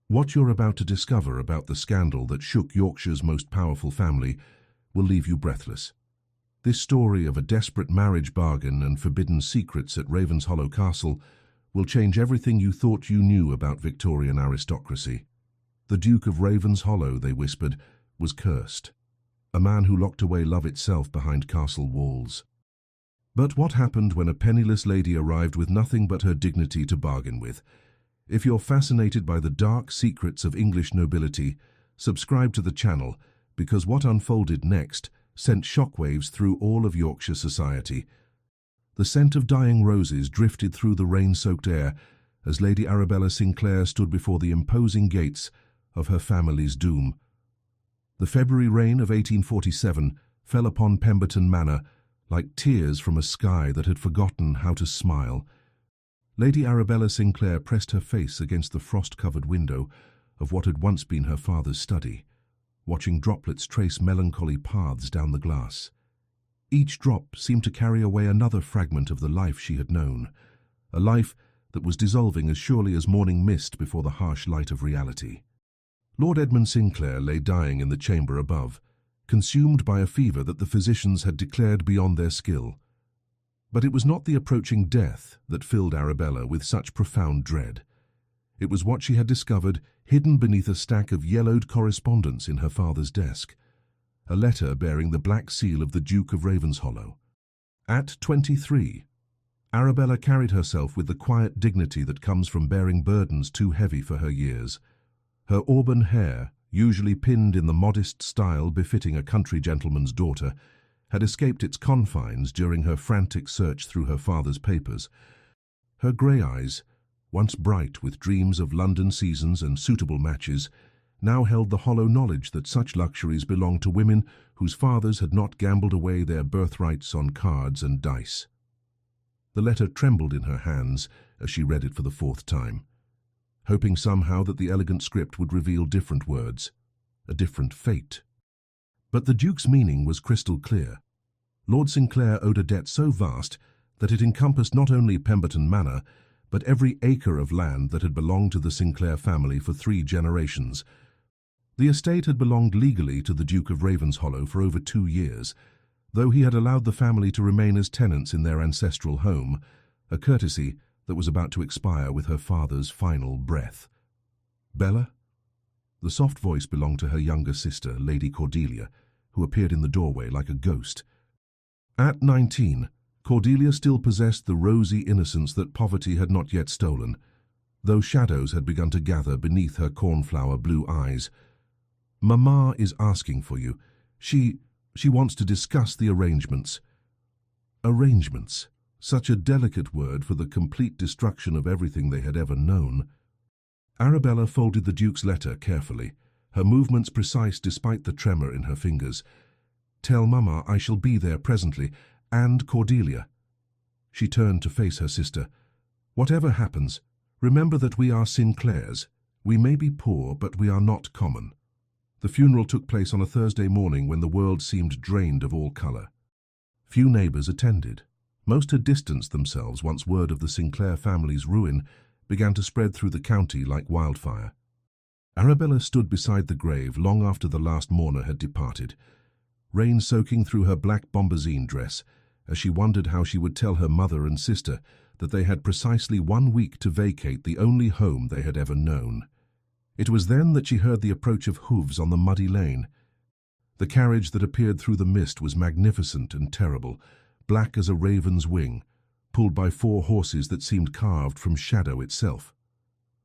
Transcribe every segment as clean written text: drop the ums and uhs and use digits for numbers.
What you're about to discover about the scandal that shook Yorkshire's most powerful family will leave you breathless. This story of a desperate marriage bargain and forbidden secrets at Ravenshollow Castle will change everything you thought you knew about Victorian aristocracy. The Duke of Ravenshollow, they whispered, was cursed, a man who locked away love itself behind castle walls. But what happened when a penniless lady arrived with nothing but her dignity to bargain with? If you're fascinated by the dark secrets of English nobility, subscribe to the channel, because what unfolded next sent shockwaves through all of Yorkshire society. The scent of dying roses drifted through the rain-soaked air as Lady Arabella Sinclair stood before the imposing gates of her family's doom. The February rain of 1847 fell upon Pemberton Manor like tears from a sky that had forgotten how to smile. Lady Arabella Sinclair pressed her face against the frost-covered window of what had once been her father's study, watching droplets trace melancholy paths down the glass. Each drop seemed to carry away another fragment of the life she had known, a life that was dissolving as surely as morning mist before the harsh light of reality. Lord Edmund Sinclair lay dying in the chamber above, consumed by a fever that the physicians had declared beyond their skill. But it was not the approaching death that filled Arabella with such profound dread. It was what she had discovered hidden beneath a stack of yellowed correspondence in her father's desk, a letter bearing the black seal of the Duke of Ravenshollow. At 23, Arabella carried herself with the quiet dignity that comes from bearing burdens too heavy for her years. Her auburn hair, usually pinned in the modest style befitting a country gentleman's daughter, had escaped its confines during her frantic search through her father's papers. Her grey eyes, once bright with dreams of London seasons and suitable matches, now held the hollow knowledge that such luxuries belonged to women whose fathers had not gambled away their birthrights on cards and dice. The letter trembled in her hands as she read it for the fourth time, hoping somehow that the elegant script would reveal different words, a different fate. But the Duke's meaning was crystal clear. Lord Sinclair owed a debt so vast that it encompassed not only Pemberton Manor, but every acre of land that had belonged to the Sinclair family for 3 generations. The estate had belonged legally to the Duke of Ravenshollow for over 2 years, though he had allowed the family to remain as tenants in their ancestral home, a courtesy that was about to expire with her father's final breath. Bella? The soft voice belonged to her younger sister, Lady Cordelia, who appeared in the doorway like a ghost. At 19, Cordelia still possessed the rosy innocence that poverty had not yet stolen, though shadows had begun to gather beneath her cornflower blue eyes. "Mamma is asking for you. She wants to discuss the arrangements." Arrangements, such a delicate word for the complete destruction of everything they had ever known. Arabella folded the Duke's letter carefully, her movements precise despite the tremor in her fingers. "Tell Mamma I shall be there presently, and Cordelia." She turned to face her sister. "Whatever happens, remember that we are Sinclairs. We may be poor, but we are not common." The funeral took place on a Thursday morning when the world seemed drained of all color. Few neighbors attended. Most had distanced themselves once word of the Sinclair family's ruin began to spread through the county like wildfire. Arabella stood beside the grave long after the last mourner had departed, rain soaking through her black bombazine dress, as she wondered how she would tell her mother and sister that they had precisely 1 week to vacate the only home they had ever known. It was then that she heard the approach of hooves on the muddy lane. The carriage that appeared through the mist was magnificent and terrible, black as a raven's wing, pulled by 4 horses that seemed carved from shadow itself.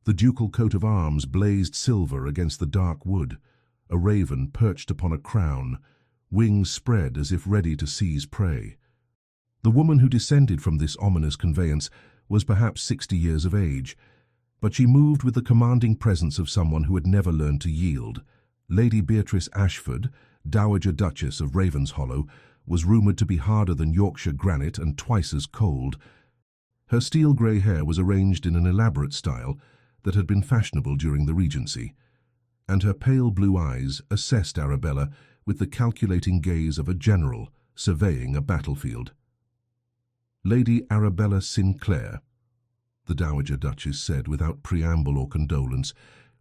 The ducal coat of arms blazed silver against the dark wood, a raven perched upon a crown, wings spread as if ready to seize prey. The woman who descended from this ominous conveyance was perhaps 60 years of age, but she moved with the commanding presence of someone who had never learned to yield. Lady Beatrice Ashford, Dowager Duchess of Ravenshollow, was rumoured to be harder than Yorkshire granite and twice as cold. Her steel-grey hair was arranged in an elaborate style that had been fashionable during the Regency, and her pale blue eyes assessed Arabella with the calculating gaze of a general surveying a battlefield. "Lady Arabella Sinclair," the Dowager Duchess said without preamble or condolence,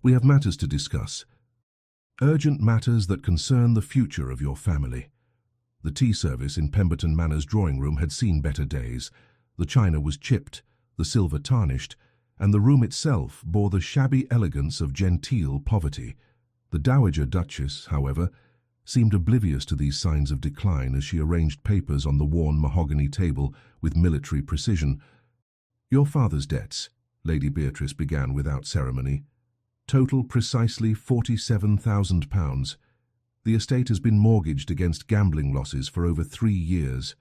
We have matters to discuss. Urgent matters that concern the future of your family. The tea service in Pemberton Manor's drawing room had seen better days. The china was chipped, the silver tarnished, and the room itself bore the shabby elegance of genteel poverty. The Dowager Duchess, however, seemed oblivious to these signs of decline as she arranged papers on the worn mahogany table with military precision. "Your father's debts," Lady Beatrice began without ceremony, "total precisely £47,000. The estate has been mortgaged against gambling losses for over 3 years.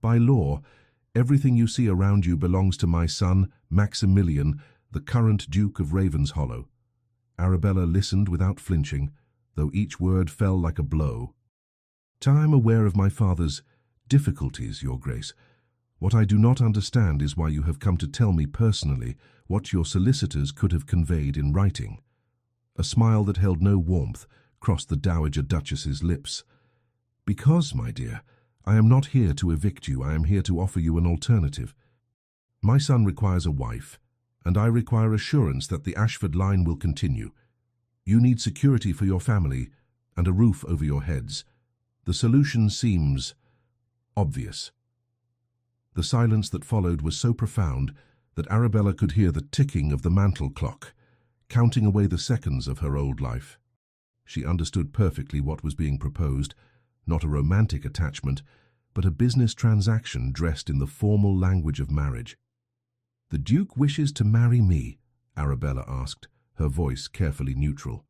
By law, everything you see around you belongs to my son, Maximilian, the current Duke of Ravenshollow." Arabella listened without flinching, though each word fell like a blow. "I am aware of my father's difficulties, Your Grace. What I do not understand is why you have come to tell me personally what your solicitors could have conveyed in writing." A smile that held no warmth crossed the Dowager Duchess's lips. "Because, my dear, I am not here to evict you, I am here to offer you an alternative. My son requires a wife, and I require assurance that the Ashford line will continue. You need security for your family and a roof over your heads. The solution seems obvious." The silence that followed was so profound that Arabella could hear the ticking of the mantel clock, counting away the seconds of her old life. She understood perfectly what was being proposed, not a romantic attachment, but a business transaction dressed in the formal language of marriage. "The Duke wishes to marry me?" Arabella asked, her voice carefully neutral.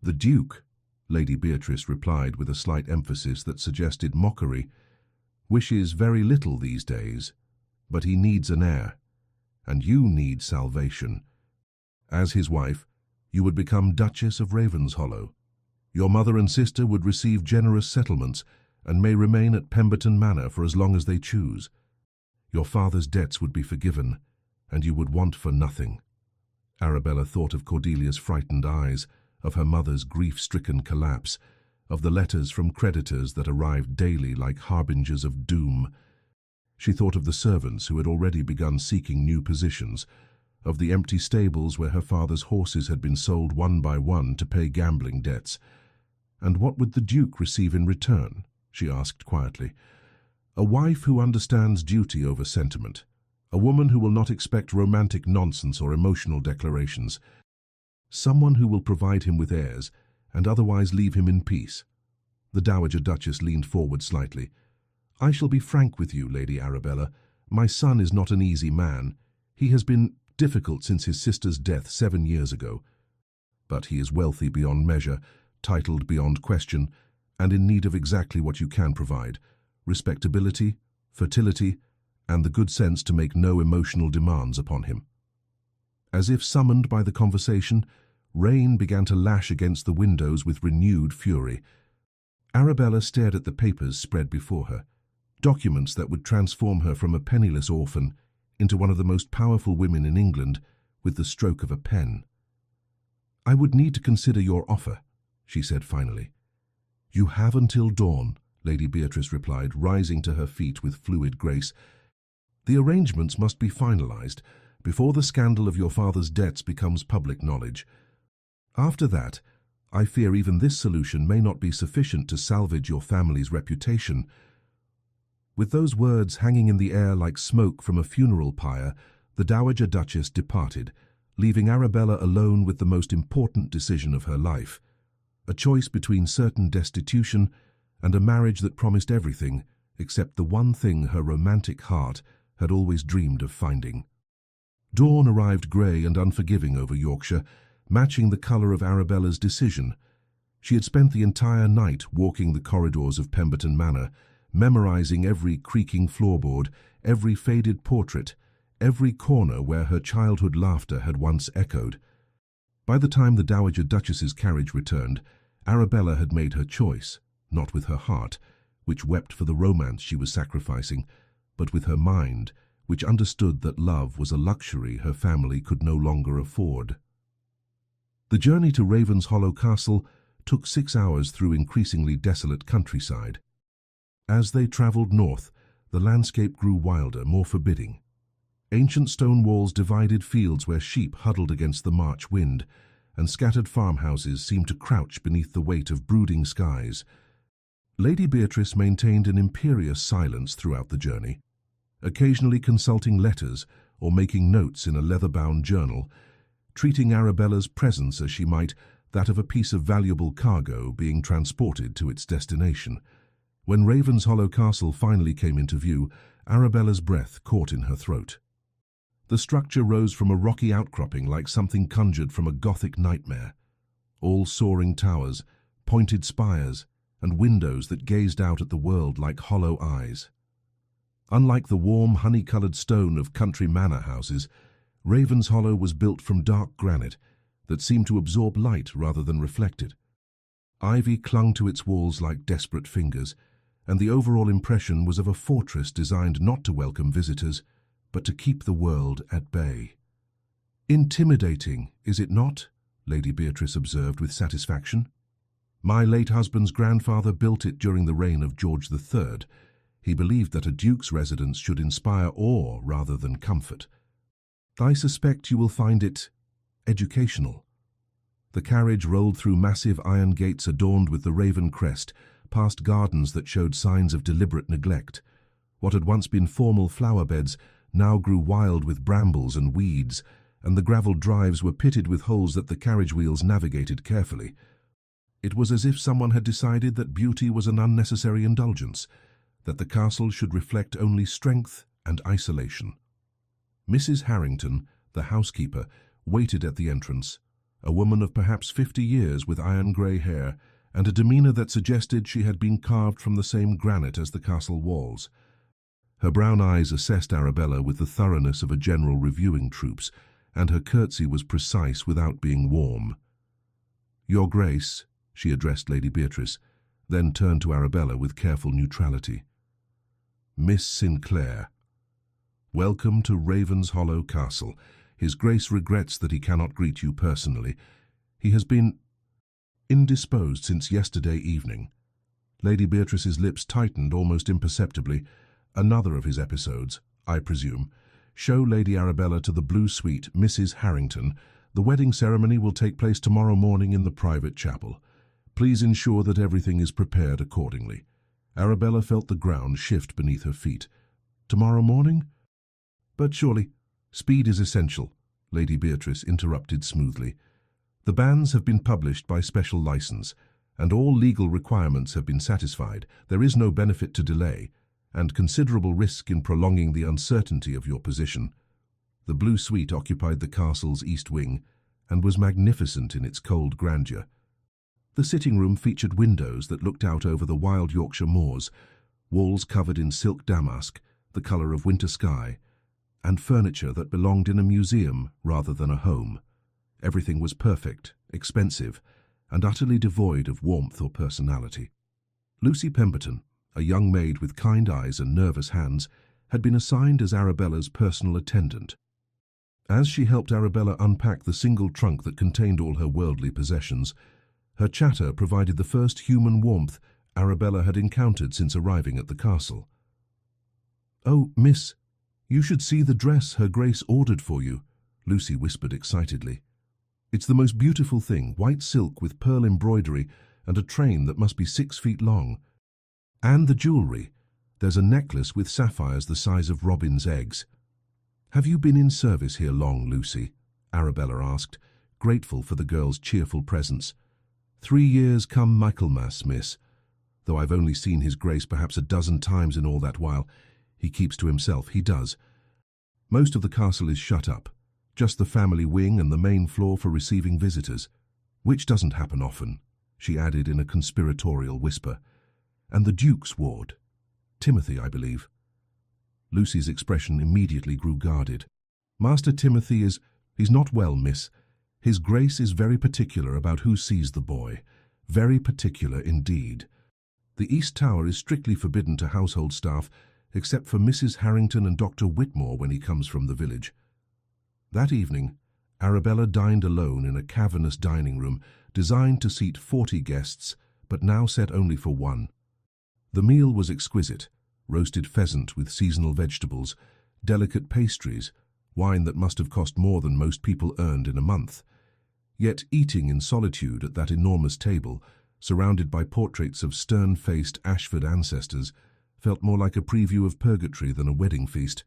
"The Duke," Lady Beatrice replied with a slight emphasis that suggested mockery, "wishes very little these days, but he needs an heir, and you need salvation. As his wife, you would become Duchess of Ravenshollow. Your mother and sister would receive generous settlements and may remain at Pemberton Manor for as long as they choose. Your father's debts would be forgiven, and you would want for nothing." Arabella thought of Cordelia's frightened eyes, of her mother's grief-stricken collapse, of the letters from creditors that arrived daily like harbingers of doom. She thought of the servants who had already begun seeking new positions, of the empty stables where her father's horses had been sold one by one to pay gambling debts. "And what would the Duke receive in return?" she asked quietly. "A wife who understands duty over sentiment, a woman who will not expect romantic nonsense or emotional declarations, someone who will provide him with heirs and otherwise leave him in peace." The Dowager Duchess leaned forward slightly. "I shall be frank with you, Lady Arabella. My son is not an easy man. He has been difficult since his sister's death 7 years ago. But he is wealthy beyond measure, titled beyond question, and in need of exactly what you can provide: respectability, fertility, and the good sense to make no emotional demands upon him." As if summoned by the conversation, rain began to lash against the windows with renewed fury. Arabella stared at the papers spread before her, documents that would transform her from a penniless orphan into one of the most powerful women in England with the stroke of a pen. "I would need to consider your offer," she said finally. "You have until dawn," Lady Beatrice replied, rising to her feet with fluid grace. "The arrangements must be finalized before the scandal of your father's debts becomes public knowledge. After that, I fear even this solution may not be sufficient to salvage your family's reputation." With those words hanging in the air like smoke from a funeral pyre, the Dowager Duchess departed, leaving Arabella alone with the most important decision of her life, a choice between certain destitution and a marriage that promised everything except the one thing her romantic heart had always dreamed of finding. Dawn arrived grey and unforgiving over Yorkshire, matching the colour of Arabella's decision. She had spent the entire night walking the corridors of Pemberton Manor, memorizing every creaking floorboard, every faded portrait, every corner where her childhood laughter had once echoed. By the time the Dowager Duchess's carriage returned, Arabella had made her choice, not with her heart, which wept for the romance she was sacrificing, but with her mind, which understood that love was a luxury her family could no longer afford. The journey to Ravenshollow Castle took 6 hours through increasingly desolate countryside. As they travelled north, the landscape grew wilder, more forbidding. Ancient stone walls divided fields where sheep huddled against the March wind, and scattered farmhouses seemed to crouch beneath the weight of brooding skies. Lady Beatrice maintained an imperious silence throughout the journey, occasionally consulting letters or making notes in a leather-bound journal, treating Arabella's presence as she might that of a piece of valuable cargo being transported to its destination. When Ravenshollow Castle finally came into view, Arabella's breath caught in her throat. The structure rose from a rocky outcropping like something conjured from a Gothic nightmare. All soaring towers, pointed spires, and windows that gazed out at the world like hollow eyes. Unlike the warm, honey-coloured stone of country manor houses, Ravenshollow was built from dark granite that seemed to absorb light rather than reflect it. Ivy clung to its walls like desperate fingers, and the overall impression was of a fortress designed not to welcome visitors, but to keep the world at bay. "Intimidating, is it not?" Lady Beatrice observed with satisfaction. "My late husband's grandfather built it during the reign of George III. He believed that a duke's residence should inspire awe rather than comfort. I suspect you will find it educational." The carriage rolled through massive iron gates adorned with the raven crest, past gardens that showed signs of deliberate neglect. What had once been formal flower beds now grew wild with brambles and weeds, and the gravelled drives were pitted with holes that the carriage wheels navigated carefully. It was as if someone had decided that beauty was an unnecessary indulgence, that the castle should reflect only strength and isolation. Mrs. Harrington, the housekeeper, waited at the entrance, a woman of perhaps 50 years with iron-grey hair and a demeanour that suggested she had been carved from the same granite as the castle walls. Her brown eyes assessed Arabella with the thoroughness of a general reviewing troops, and her curtsy was precise without being warm. "Your Grace," she addressed Lady Beatrice, then turned to Arabella with careful neutrality. "Miss Sinclair, welcome to Ravenshollow Castle. His Grace regrets that he cannot greet you personally. He has been indisposed since yesterday evening." Lady Beatrice's lips tightened almost imperceptibly. "Another of his episodes, I presume. Show Lady Arabella to the Blue Suite, Mrs. Harrington. The wedding ceremony will take place tomorrow morning in the private chapel. Please ensure that everything is prepared accordingly." Arabella felt the ground shift beneath her feet. "Tomorrow morning? But surely speed is essential," Lady Beatrice interrupted smoothly. "The bans have been published by special license, and all legal requirements have been satisfied. There is no benefit to delay, and considerable risk in prolonging the uncertainty of your position." The Blue Suite occupied the castle's east wing, and was magnificent in its cold grandeur. The sitting room featured windows that looked out over the wild Yorkshire moors, walls covered in silk damask, the colour of winter sky, and furniture that belonged in a museum rather than a home. Everything was perfect, expensive, and utterly devoid of warmth or personality. Lucy Pemberton, a young maid with kind eyes and nervous hands, had been assigned as Arabella's personal attendant. As she helped Arabella unpack the single trunk that contained all her worldly possessions, her chatter provided the first human warmth Arabella had encountered since arriving at the castle. "Oh, miss, you should see the dress Her Grace ordered for you," Lucy whispered excitedly. "It's the most beautiful thing, white silk with pearl embroidery and a train that must be 6 feet long. And the jewellery. There's a necklace with sapphires the size of robins' eggs." "Have you been in service here long, Lucy?" Arabella asked, grateful for the girl's cheerful presence. 3 years come Michaelmas, miss. Though I've only seen His Grace perhaps a dozen times in all that while. He keeps to himself, he does. Most of the castle is shut up, just the family wing and the main floor for receiving visitors, which doesn't happen often," she added in a conspiratorial whisper. "And the Duke's ward. Timothy, I believe." Lucy's expression immediately grew guarded. "Master Timothy he's not well, miss. His Grace is very particular about who sees the boy. Very particular indeed. The East Tower is strictly forbidden to household staff, except for Mrs. Harrington and Dr. Whitmore when he comes from the village." That evening, Arabella dined alone in a cavernous dining room designed to seat 40 guests, but now set only for 1. The meal was exquisite: roasted pheasant with seasonal vegetables, delicate pastries, wine that must have cost more than most people earned in a month. Yet eating in solitude at that enormous table, surrounded by portraits of stern-faced Ashford ancestors, felt more like a preview of purgatory than a wedding feast.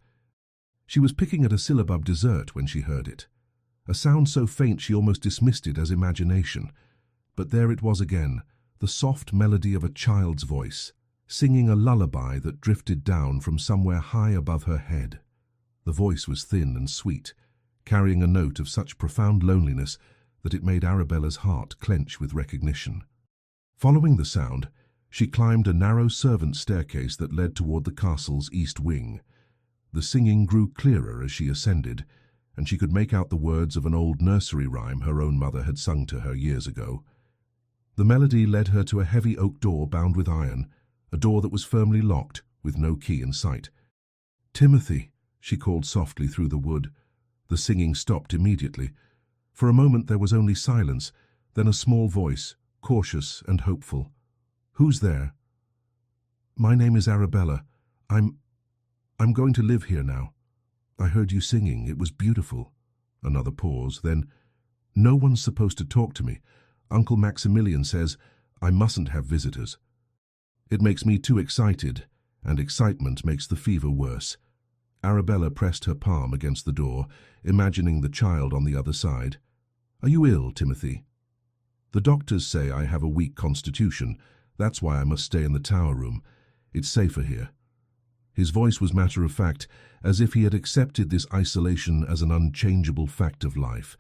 She was picking at a syllabub dessert when she heard it, a sound so faint she almost dismissed it as imagination. But there it was again, the soft melody of a child's voice, singing a lullaby that drifted down from somewhere high above her head. The voice was thin and sweet, carrying a note of such profound loneliness that it made Arabella's heart clench with recognition. Following the sound, she climbed a narrow servants' staircase that led toward the castle's east wing. The singing grew clearer as she ascended, and she could make out the words of an old nursery rhyme her own mother had sung to her years ago. The melody led her to a heavy oak door bound with iron, a door that was firmly locked, with no key in sight. "Timothy," she called softly through the wood. The singing stopped immediately. For a moment there was only silence, then a small voice, cautious and hopeful. "Who's there?" "My name is Arabella. I'm going to live here now. I heard you singing. It was beautiful." Another pause, then, "No one's supposed to talk to me. Uncle Maximilian says I mustn't have visitors. It makes me too excited, and excitement makes the fever worse." Arabella pressed her palm against the door, imagining the child on the other side. "Are you ill, Timothy?" "The doctors say I have a weak constitution. That's why I must stay in the tower room. It's safer here." His voice was matter-of-fact, as if he had accepted this isolation as an unchangeable fact of life.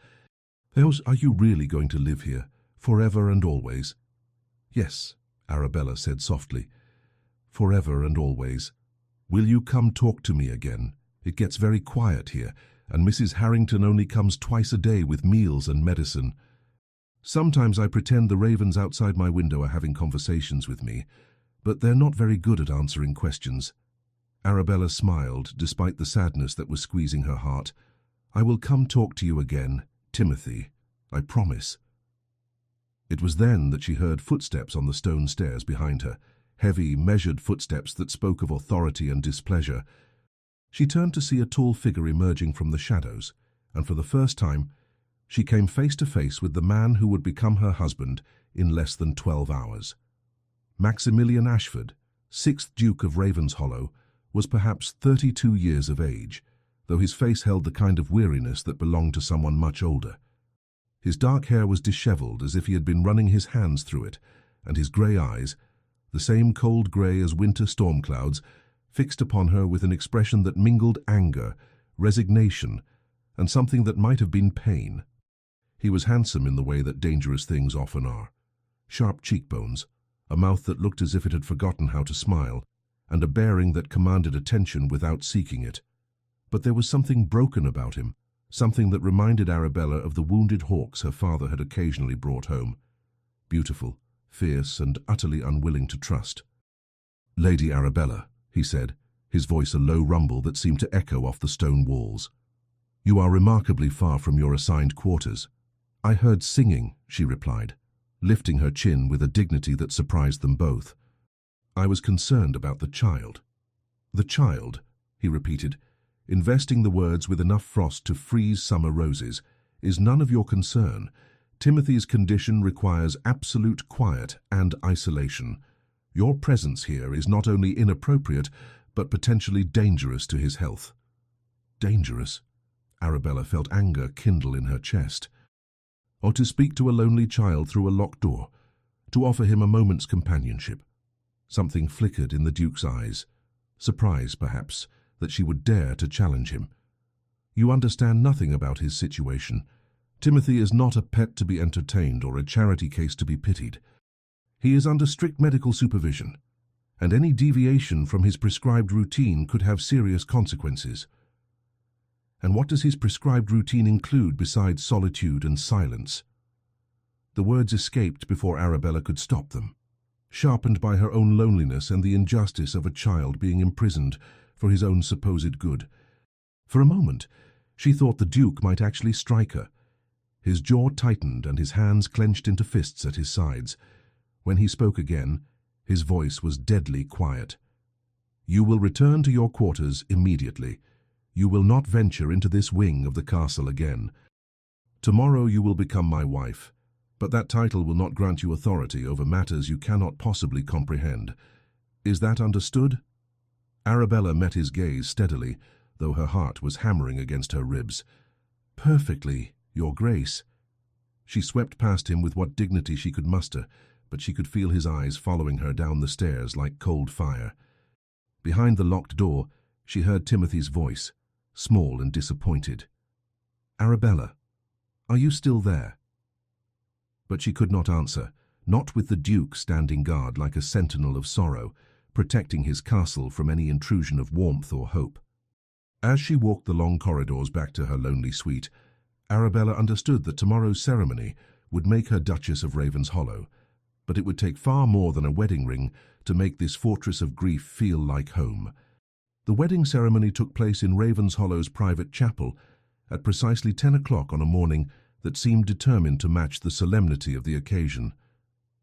"Are you really going to live here, forever and always?" "Yes," Arabella said softly. "Forever and always. Will you come talk to me again? It gets very quiet here, and Mrs. Harrington only comes twice a day with meals and medicine. Sometimes I pretend the ravens outside my window are having conversations with me, but they're not very good at answering questions." Arabella smiled, despite the sadness that was squeezing her heart. "I will come talk to you again, Timothy. I promise." It was then that she heard footsteps on the stone stairs behind her, heavy, measured footsteps that spoke of authority and displeasure. She turned to see a tall figure emerging from the shadows, and for the first time, she came face to face with the man who would become her husband in less than 12 hours. Maximilian Ashford, 6th Duke of Ravenshollow, was perhaps 32 years of age, though his face held the kind of weariness that belonged to someone much older. His dark hair was disheveled as if he had been running his hands through it, and his grey eyes, the same cold grey as winter storm clouds, fixed upon her with an expression that mingled anger, resignation, and something that might have been pain. He was handsome in the way that dangerous things often are. Sharp cheekbones, a mouth that looked as if it had forgotten how to smile, and a bearing that commanded attention without seeking it. But there was something broken about him, something that reminded Arabella of the wounded hawks her father had occasionally brought home. Beautiful, fierce, and utterly unwilling to trust. "Lady Arabella," he said, his voice a low rumble that seemed to echo off the stone walls. "You are remarkably far from your assigned quarters." "I heard singing," she replied, lifting her chin with a dignity that surprised them both. "I was concerned about the child." "The child," he repeated, investing the words with enough frost to freeze summer roses, "is none of your concern. Timothy's condition requires absolute quiet and isolation. Your presence here is not only inappropriate, but potentially dangerous to his health." "Dangerous?" Arabella felt anger kindle in her chest. "Or to speak to a lonely child through a locked door, to offer him a moment's companionship." Something flickered in the Duke's eyes, surprise, perhaps, that she would dare to challenge him. "You understand nothing about his situation. Timothy is not a pet to be entertained or a charity case to be pitied. He is under strict medical supervision, and any deviation from his prescribed routine could have serious consequences." "And what does his prescribed routine include besides solitude and silence?" The words escaped before Arabella could stop them, sharpened by her own loneliness and the injustice of a child being imprisoned for his own supposed good. For a moment, she thought the Duke might actually strike her. His jaw tightened and his hands clenched into fists at his sides. When he spoke again, his voice was deadly quiet. "You will return to your quarters immediately. You will not venture into this wing of the castle again." Tomorrow you will become my wife, but that title will not grant you authority over matters you cannot possibly comprehend. Is that understood?" Arabella met his gaze steadily, though her heart was hammering against her ribs. "Perfectly, Your Grace." She swept past him with what dignity she could muster, but she could feel his eyes following her down the stairs like cold fire. Behind the locked door, she heard Timothy's voice, small and disappointed. "Arabella, are you still there?" But she could not answer, not with the Duke standing guard like a sentinel of sorrow, protecting his castle from any intrusion of warmth or hope. As she walked the long corridors back to her lonely suite, Arabella understood that tomorrow's ceremony would make her Duchess of Ravenshollow, but it would take far more than a wedding ring to make this fortress of grief feel like home. The wedding ceremony took place in Ravenshollow's private chapel at precisely 10 o'clock on a morning that seemed determined to match the solemnity of the occasion.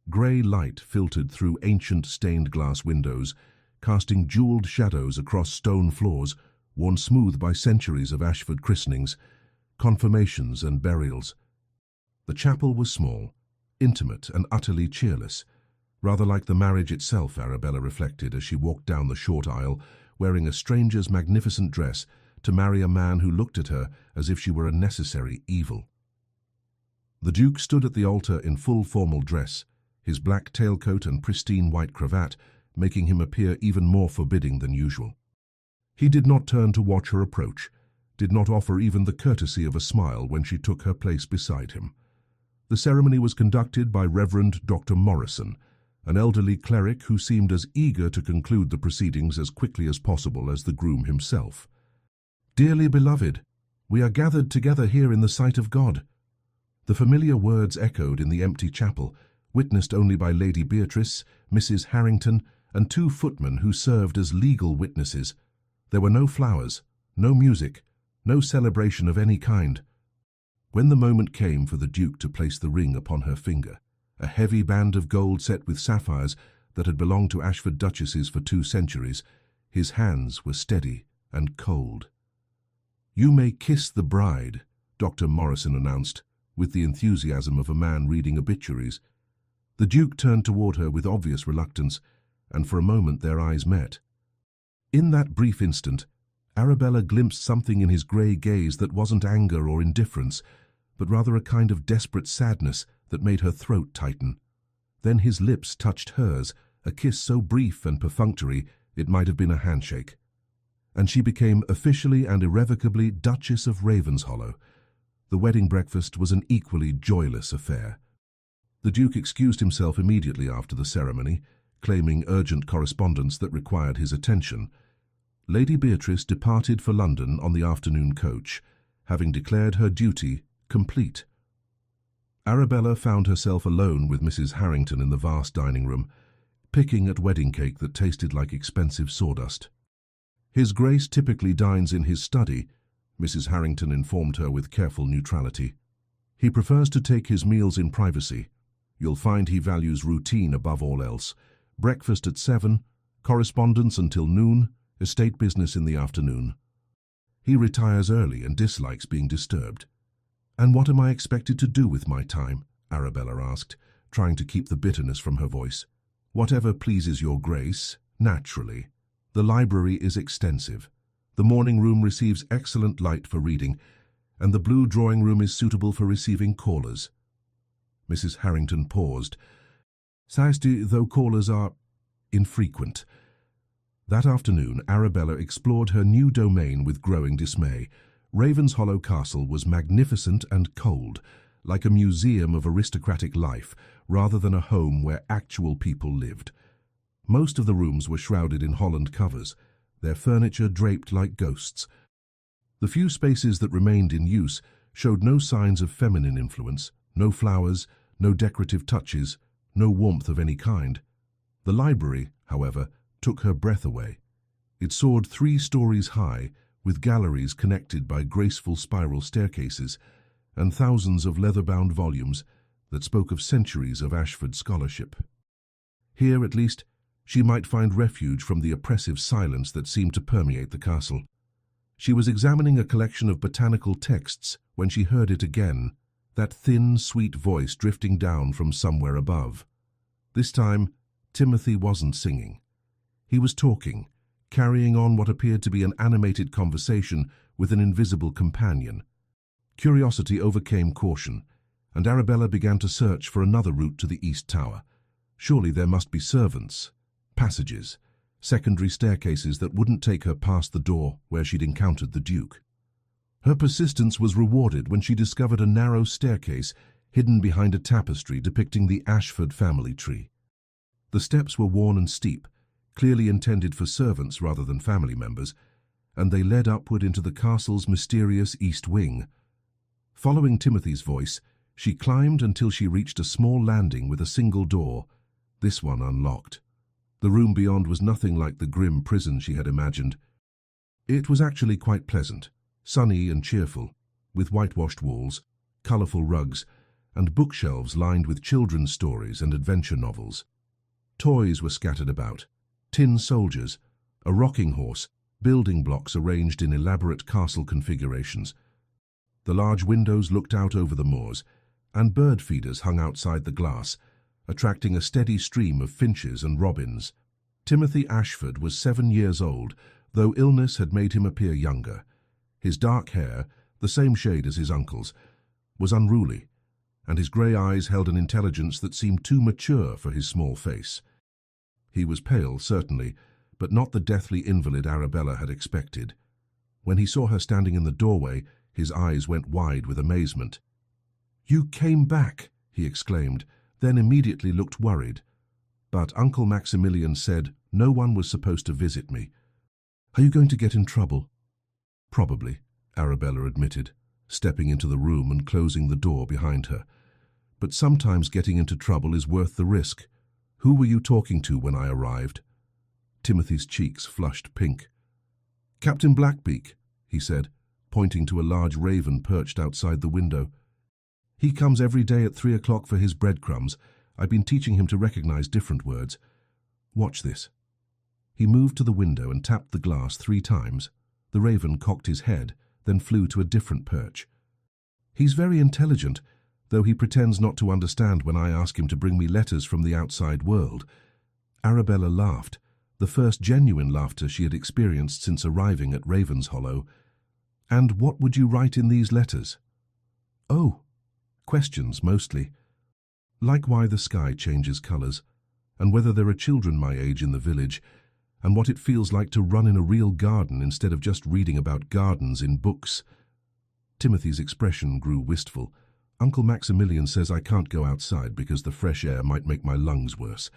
Grey light filtered through ancient stained-glass windows, casting jewelled shadows across stone floors worn smooth by centuries of Ashford christenings, confirmations and burials. The chapel was small, intimate and utterly cheerless, rather like the marriage itself, Arabella reflected as she walked down the short aisle, wearing a stranger's magnificent dress to marry a man who looked at her as if she were a necessary evil. The Duke stood at the altar in full formal dress, his black tailcoat and pristine white cravat making him appear even more forbidding than usual. He did not turn to watch her approach, did not offer even the courtesy of a smile when she took her place beside him. The ceremony was conducted by Reverend Dr. Morrison, an elderly cleric who seemed as eager to conclude the proceedings as quickly as possible as the groom himself. "Dearly beloved, we are gathered together here in the sight of God." The familiar words echoed in the empty chapel, witnessed only by Lady Beatrice, Mrs. Harrington, and 2 footmen who served as legal witnesses. There were no flowers, no music, no celebration of any kind. When the moment came for the Duke to place the ring upon her finger, a heavy band of gold set with sapphires that had belonged to Ashford duchesses for 2 centuries, his hands were steady and cold. "You may kiss the bride," Dr. Morrison announced, with the enthusiasm of a man reading obituaries. The Duke turned toward her with obvious reluctance, and for a moment their eyes met. In that brief instant, Arabella glimpsed something in his grey gaze that wasn't anger or indifference, but rather a kind of desperate sadness that made her throat tighten. Then his lips touched hers, a kiss so brief and perfunctory it might have been a handshake. And she became officially and irrevocably Duchess of Ravenshollow. The wedding breakfast was an equally joyless affair. The Duke excused himself immediately after the ceremony, claiming urgent correspondence that required his attention. Lady Beatrice departed for London on the afternoon coach, having declared her duty complete. Arabella found herself alone with Mrs. Harrington in the vast dining room, picking at wedding cake that tasted like expensive sawdust. "His Grace typically dines in his study," Mrs. Harrington informed her with careful neutrality. "He prefers to take his meals in privacy. You'll find he values routine above all else. Breakfast at 7, correspondence until noon, estate business in the afternoon. He retires early and dislikes being disturbed." "And what am I expected to do with my time?" Arabella asked, trying to keep the bitterness from her voice. "Whatever pleases your Grace, naturally. The library is extensive. The morning room receives excellent light for reading, and the blue drawing room is suitable for receiving callers." Mrs. Harrington paused. "Sagst though callers are infrequent." That afternoon, Arabella explored her new domain with growing dismay. Ravenshollow Castle was magnificent and cold, like a museum of aristocratic life, rather than a home where actual people lived. Most of the rooms were shrouded in Holland covers, their furniture draped like ghosts. The few spaces that remained in use showed no signs of feminine influence, no flowers, no decorative touches, no warmth of any kind. The library, however, took her breath away. It soared 3 stories high, with galleries connected by graceful spiral staircases, and thousands of leather-bound volumes that spoke of centuries of Ashford scholarship. Here, at least, she might find refuge from the oppressive silence that seemed to permeate the castle. She was examining a collection of botanical texts when she heard it again, that thin, sweet voice drifting down from somewhere above. This time, Timothy wasn't singing. He was talking, carrying on what appeared to be an animated conversation with an invisible companion. Curiosity overcame caution, and Arabella began to search for another route to the East Tower. Surely there must be servants, passages, secondary staircases that wouldn't take her past the door where she'd encountered the Duke. Her persistence was rewarded when she discovered a narrow staircase hidden behind a tapestry depicting the Ashford family tree. The steps were worn and steep, clearly intended for servants rather than family members, and they led upward into the castle's mysterious east wing. Following Timothy's voice, she climbed until she reached a small landing with a single door, this one unlocked. The room beyond was nothing like the grim prison she had imagined. It was actually quite pleasant, sunny and cheerful, with whitewashed walls, colourful rugs, and bookshelves lined with children's stories and adventure novels. Toys were scattered about, tin soldiers, a rocking horse, building blocks arranged in elaborate castle configurations. The large windows looked out over the moors, and bird feeders hung outside the glass, attracting a steady stream of finches and robins. Timothy Ashford was 7 years old, though illness had made him appear younger. His dark hair, the same shade as his uncle's, was unruly, and his grey eyes held an intelligence that seemed too mature for his small face. He was pale, certainly, but not the deathly invalid Arabella had expected. When he saw her standing in the doorway, his eyes went wide with amazement. "You came back!" he exclaimed, then immediately looked worried. But Uncle Maximilian said no one was supposed to visit me. "Are you going to get in trouble?" "Probably," Arabella admitted, stepping into the room and closing the door behind her. "But sometimes getting into trouble is worth the risk. Who were you talking to when I arrived?" Timothy's cheeks flushed pink. "Captain Blackbeak," he said, pointing to a large raven perched outside the window. "He comes every day at 3 o'clock for his breadcrumbs. I've been teaching him to recognize different words. Watch this." He moved to the window and tapped the glass 3 times. The raven cocked his head, then flew to a different perch. "He's very intelligent, though he pretends not to understand when I ask him to bring me letters from the outside world." Arabella laughed, the first genuine laughter she had experienced since arriving at Ravenshollow. "And what would you write in these letters?" "Oh, questions mostly. Like why the sky changes colours, and whether there are children my age in the village, and what it feels like to run in a real garden instead of just reading about gardens in books." Timothy's expression grew wistful. "Uncle Maximilian says I can't go outside because the fresh air might make my lungs worse.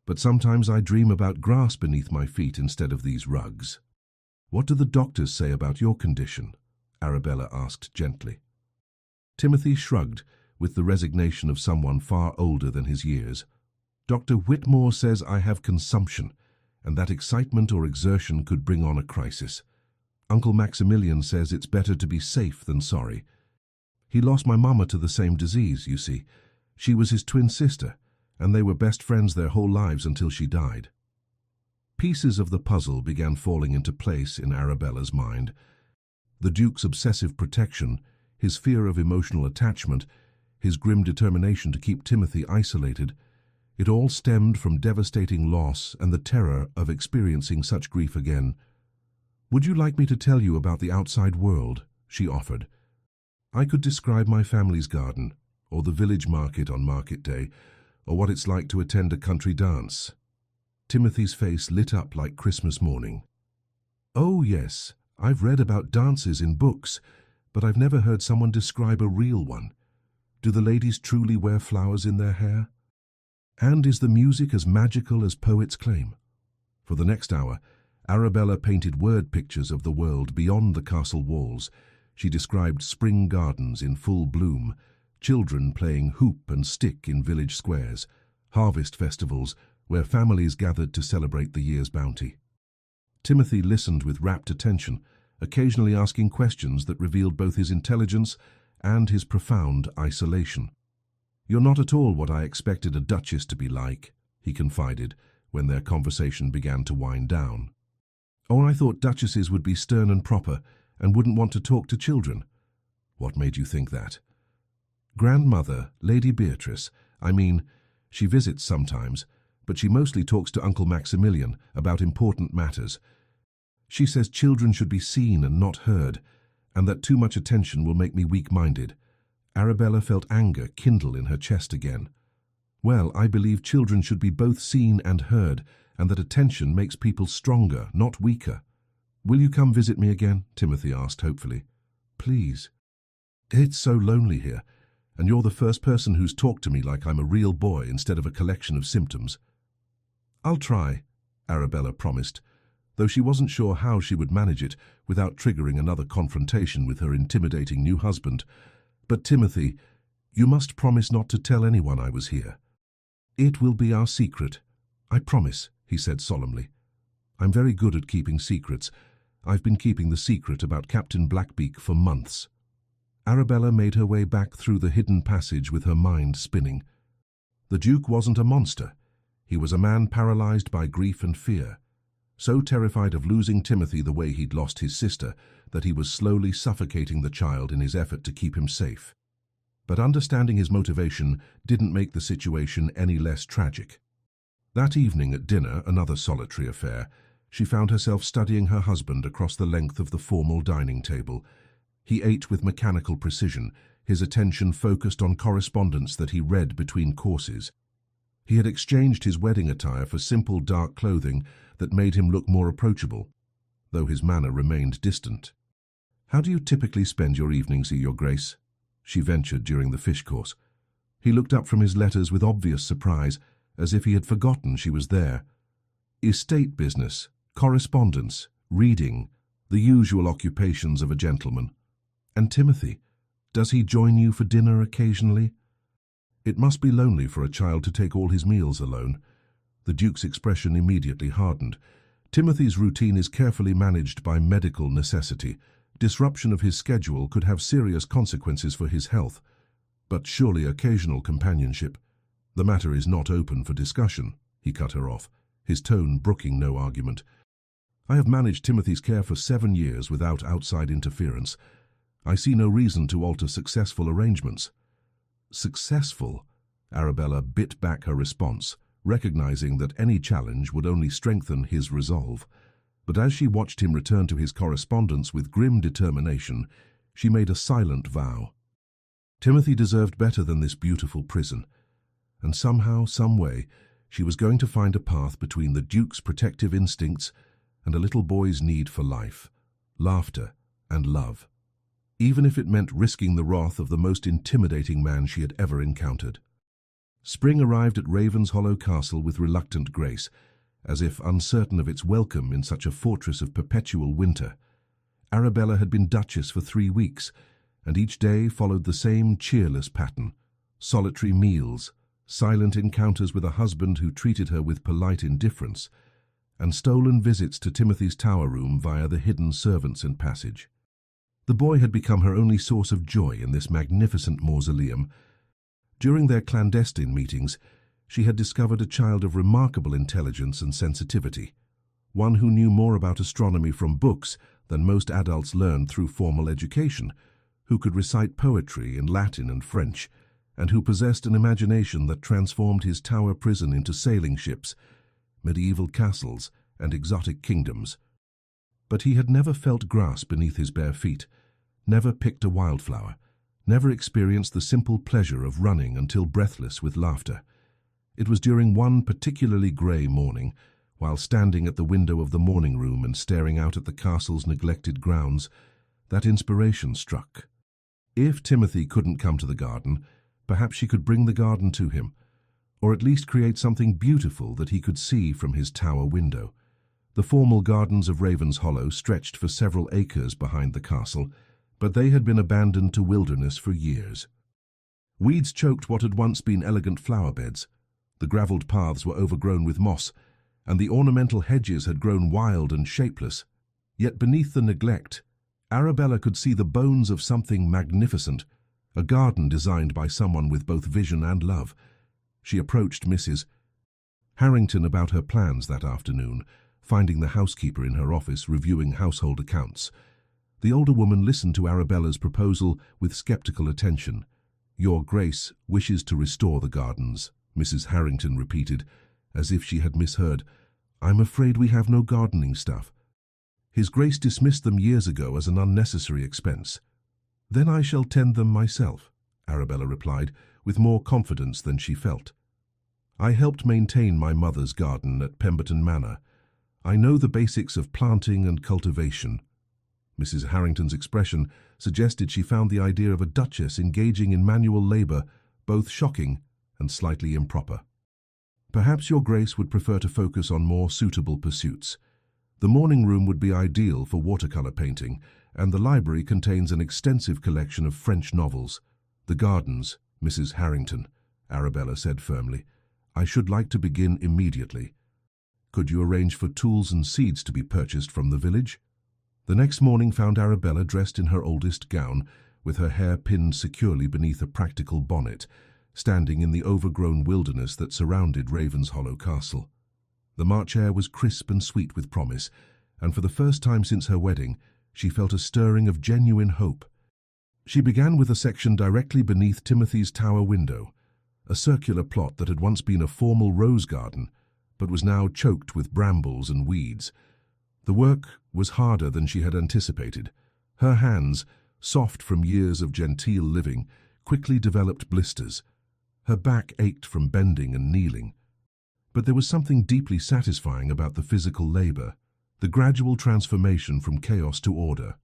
But sometimes I dream about grass beneath my feet instead of these rugs." "What do the doctors say about your condition?" Arabella asked gently. Timothy shrugged, with the resignation of someone far older than his years. "Dr. Whitmore says I have consumption, and that excitement or exertion could bring on a crisis. Uncle Maximilian says it's better to be safe than sorry. He lost my mama to the same disease, you see. She was his twin sister, and they were best friends their whole lives until she died." Pieces of the puzzle began falling into place in Arabella's mind. The Duke's obsessive protection, his fear of emotional attachment, his grim determination to keep Timothy isolated, it all stemmed from devastating loss and the terror of experiencing such grief again. "Would you like me to tell you about the outside world?" she offered. "I could describe my family's garden, or the village market on market day, or what it's like to attend a country dance." Timothy's face lit up like Christmas morning. "Oh yes, I've read about dances in books, but I've never heard someone describe a real one. Do the ladies truly wear flowers in their hair? And is the music as magical as poets claim?" For the next hour, Arabella painted word pictures of the world beyond the castle walls. She described spring gardens in full bloom, children playing hoop and stick in village squares, harvest festivals where families gathered to celebrate the year's bounty. Timothy listened with rapt attention, occasionally asking questions that revealed both his intelligence and his profound isolation. "You're not at all what I expected a duchess to be like," he confided when their conversation began to wind down. "Oh, I thought duchesses would be stern and proper and wouldn't want to talk to children." "What made you think that?" Grandmother, Lady Beatrice. She visits sometimes, but she mostly talks to Uncle Maximilian about important matters. She says children should be seen and not heard, and that too much attention will make me weak-minded. Arabella felt anger kindle in her chest again. Well, I believe children should be both seen and heard, and that attention makes people stronger, not weaker. Will you come visit me again? Timothy asked hopefully. Please. It's so lonely here, and you're the first person who's talked to me like I'm a real boy instead of a collection of symptoms. I'll try, Arabella promised, though she wasn't sure how she would manage it without triggering another confrontation with her intimidating new husband. But Timothy, you must promise not to tell anyone I was here. It will be our secret. I promise, he said solemnly. I'm very good at keeping secrets. I've been keeping the secret about Captain Blackbeak for months. Arabella made her way back through the hidden passage with her mind spinning. The Duke wasn't a monster. He was a man paralyzed by grief and fear, so terrified of losing Timothy the way he'd lost his sister that he was slowly suffocating the child in his effort to keep him safe. But understanding his motivation didn't make the situation any less tragic. That evening at dinner, another solitary affair, she found herself studying her husband across the length of the formal dining table. He ate with mechanical precision, his attention focused on correspondence that he read between courses. He had exchanged his wedding attire for simple dark clothing that made him look more approachable, though his manner remained distant. "How do you typically spend your evenings, Your Grace?" she ventured during the fish course. He looked up from his letters with obvious surprise, as if he had forgotten she was there. Estate business, correspondence, reading, the usual occupations of a gentleman. And Timothy, does he join you for dinner occasionally? It must be lonely for a child to take all his meals alone. The Duke's expression immediately hardened. Timothy's routine is carefully managed by medical necessity. Disruption of his schedule could have serious consequences for his health. But surely occasional companionship. The matter is not open for discussion, he cut her off, his tone brooking no argument. I have managed Timothy's care for 7 years without outside interference. I see no reason to alter successful arrangements. Successful? Arabella bit back her response, recognizing that any challenge would only strengthen his resolve. But as she watched him return to his correspondence with grim determination, she made a silent vow. Timothy deserved better than this beautiful prison, and somehow, some way, she was going to find a path between the Duke's protective instincts and a little boy's need for life, laughter, and love, even if it meant risking the wrath of the most intimidating man she had ever encountered. Spring arrived at Ravenshollow Castle with reluctant grace, as if uncertain of its welcome in such a fortress of perpetual winter. Arabella had been Duchess for 3 weeks, and each day followed the same cheerless pattern: solitary meals, silent encounters with a husband who treated her with polite indifference, and stolen visits to Timothy's tower room via the hidden servants and passage. The boy had become her only source of joy in this magnificent mausoleum. During their clandestine meetings, she had discovered a child of remarkable intelligence and sensitivity, one who knew more about astronomy from books than most adults learned through formal education, who could recite poetry in Latin and French, and who possessed an imagination that transformed his tower prison into sailing ships, medieval castles, and exotic kingdoms. But he had never felt grass beneath his bare feet, never picked a wildflower, never experienced the simple pleasure of running until breathless with laughter. It was during one particularly grey morning, while standing at the window of the morning room and staring out at the castle's neglected grounds, that inspiration struck. If Timothy couldn't come to the garden, perhaps she could bring the garden to him, or at least create something beautiful that he could see from his tower window. The formal gardens of Ravenshollow stretched for several acres behind the castle, but they had been abandoned to wilderness for years. Weeds choked what had once been elegant flower beds. The gravelled paths were overgrown with moss, and the ornamental hedges had grown wild and shapeless. Yet beneath the neglect, Arabella could see the bones of something magnificent, a garden designed by someone with both vision and love. She approached Mrs. Harrington about her plans that afternoon, finding the housekeeper in her office reviewing household accounts. The older woman listened to Arabella's proposal with skeptical attention. "Your Grace wishes to restore the gardens," Mrs. Harrington repeated, as if she had misheard. "I'm afraid we have no gardening staff. His Grace dismissed them years ago as an unnecessary expense." "Then I shall tend them myself," Arabella replied, with more confidence than she felt. "I helped maintain my mother's garden at Pemberton Manor. I know the basics of planting and cultivation." Mrs. Harrington's expression suggested she found the idea of a duchess engaging in manual labor both shocking and slightly improper. "Perhaps your Grace would prefer to focus on more suitable pursuits. The morning room would be ideal for watercolor painting, and the library contains an extensive collection of French novels." "The gardens, Mrs. Harrington," Arabella said firmly. "I should like to begin immediately. Could you arrange for tools and seeds to be purchased from the village?" The next morning found Arabella dressed in her oldest gown, with her hair pinned securely beneath a practical bonnet, standing in the overgrown wilderness that surrounded Ravenshollow Castle. The March air was crisp and sweet with promise, and for the first time since her wedding, she felt a stirring of genuine hope. She began with a section directly beneath Timothy's tower window, a circular plot that had once been a formal rose garden, but was now choked with brambles and weeds. The work was harder than she had anticipated. Her hands, soft from years of genteel living, quickly developed blisters. Her back ached from bending and kneeling. But there was something deeply satisfying about the physical labor, the gradual transformation from chaos to order.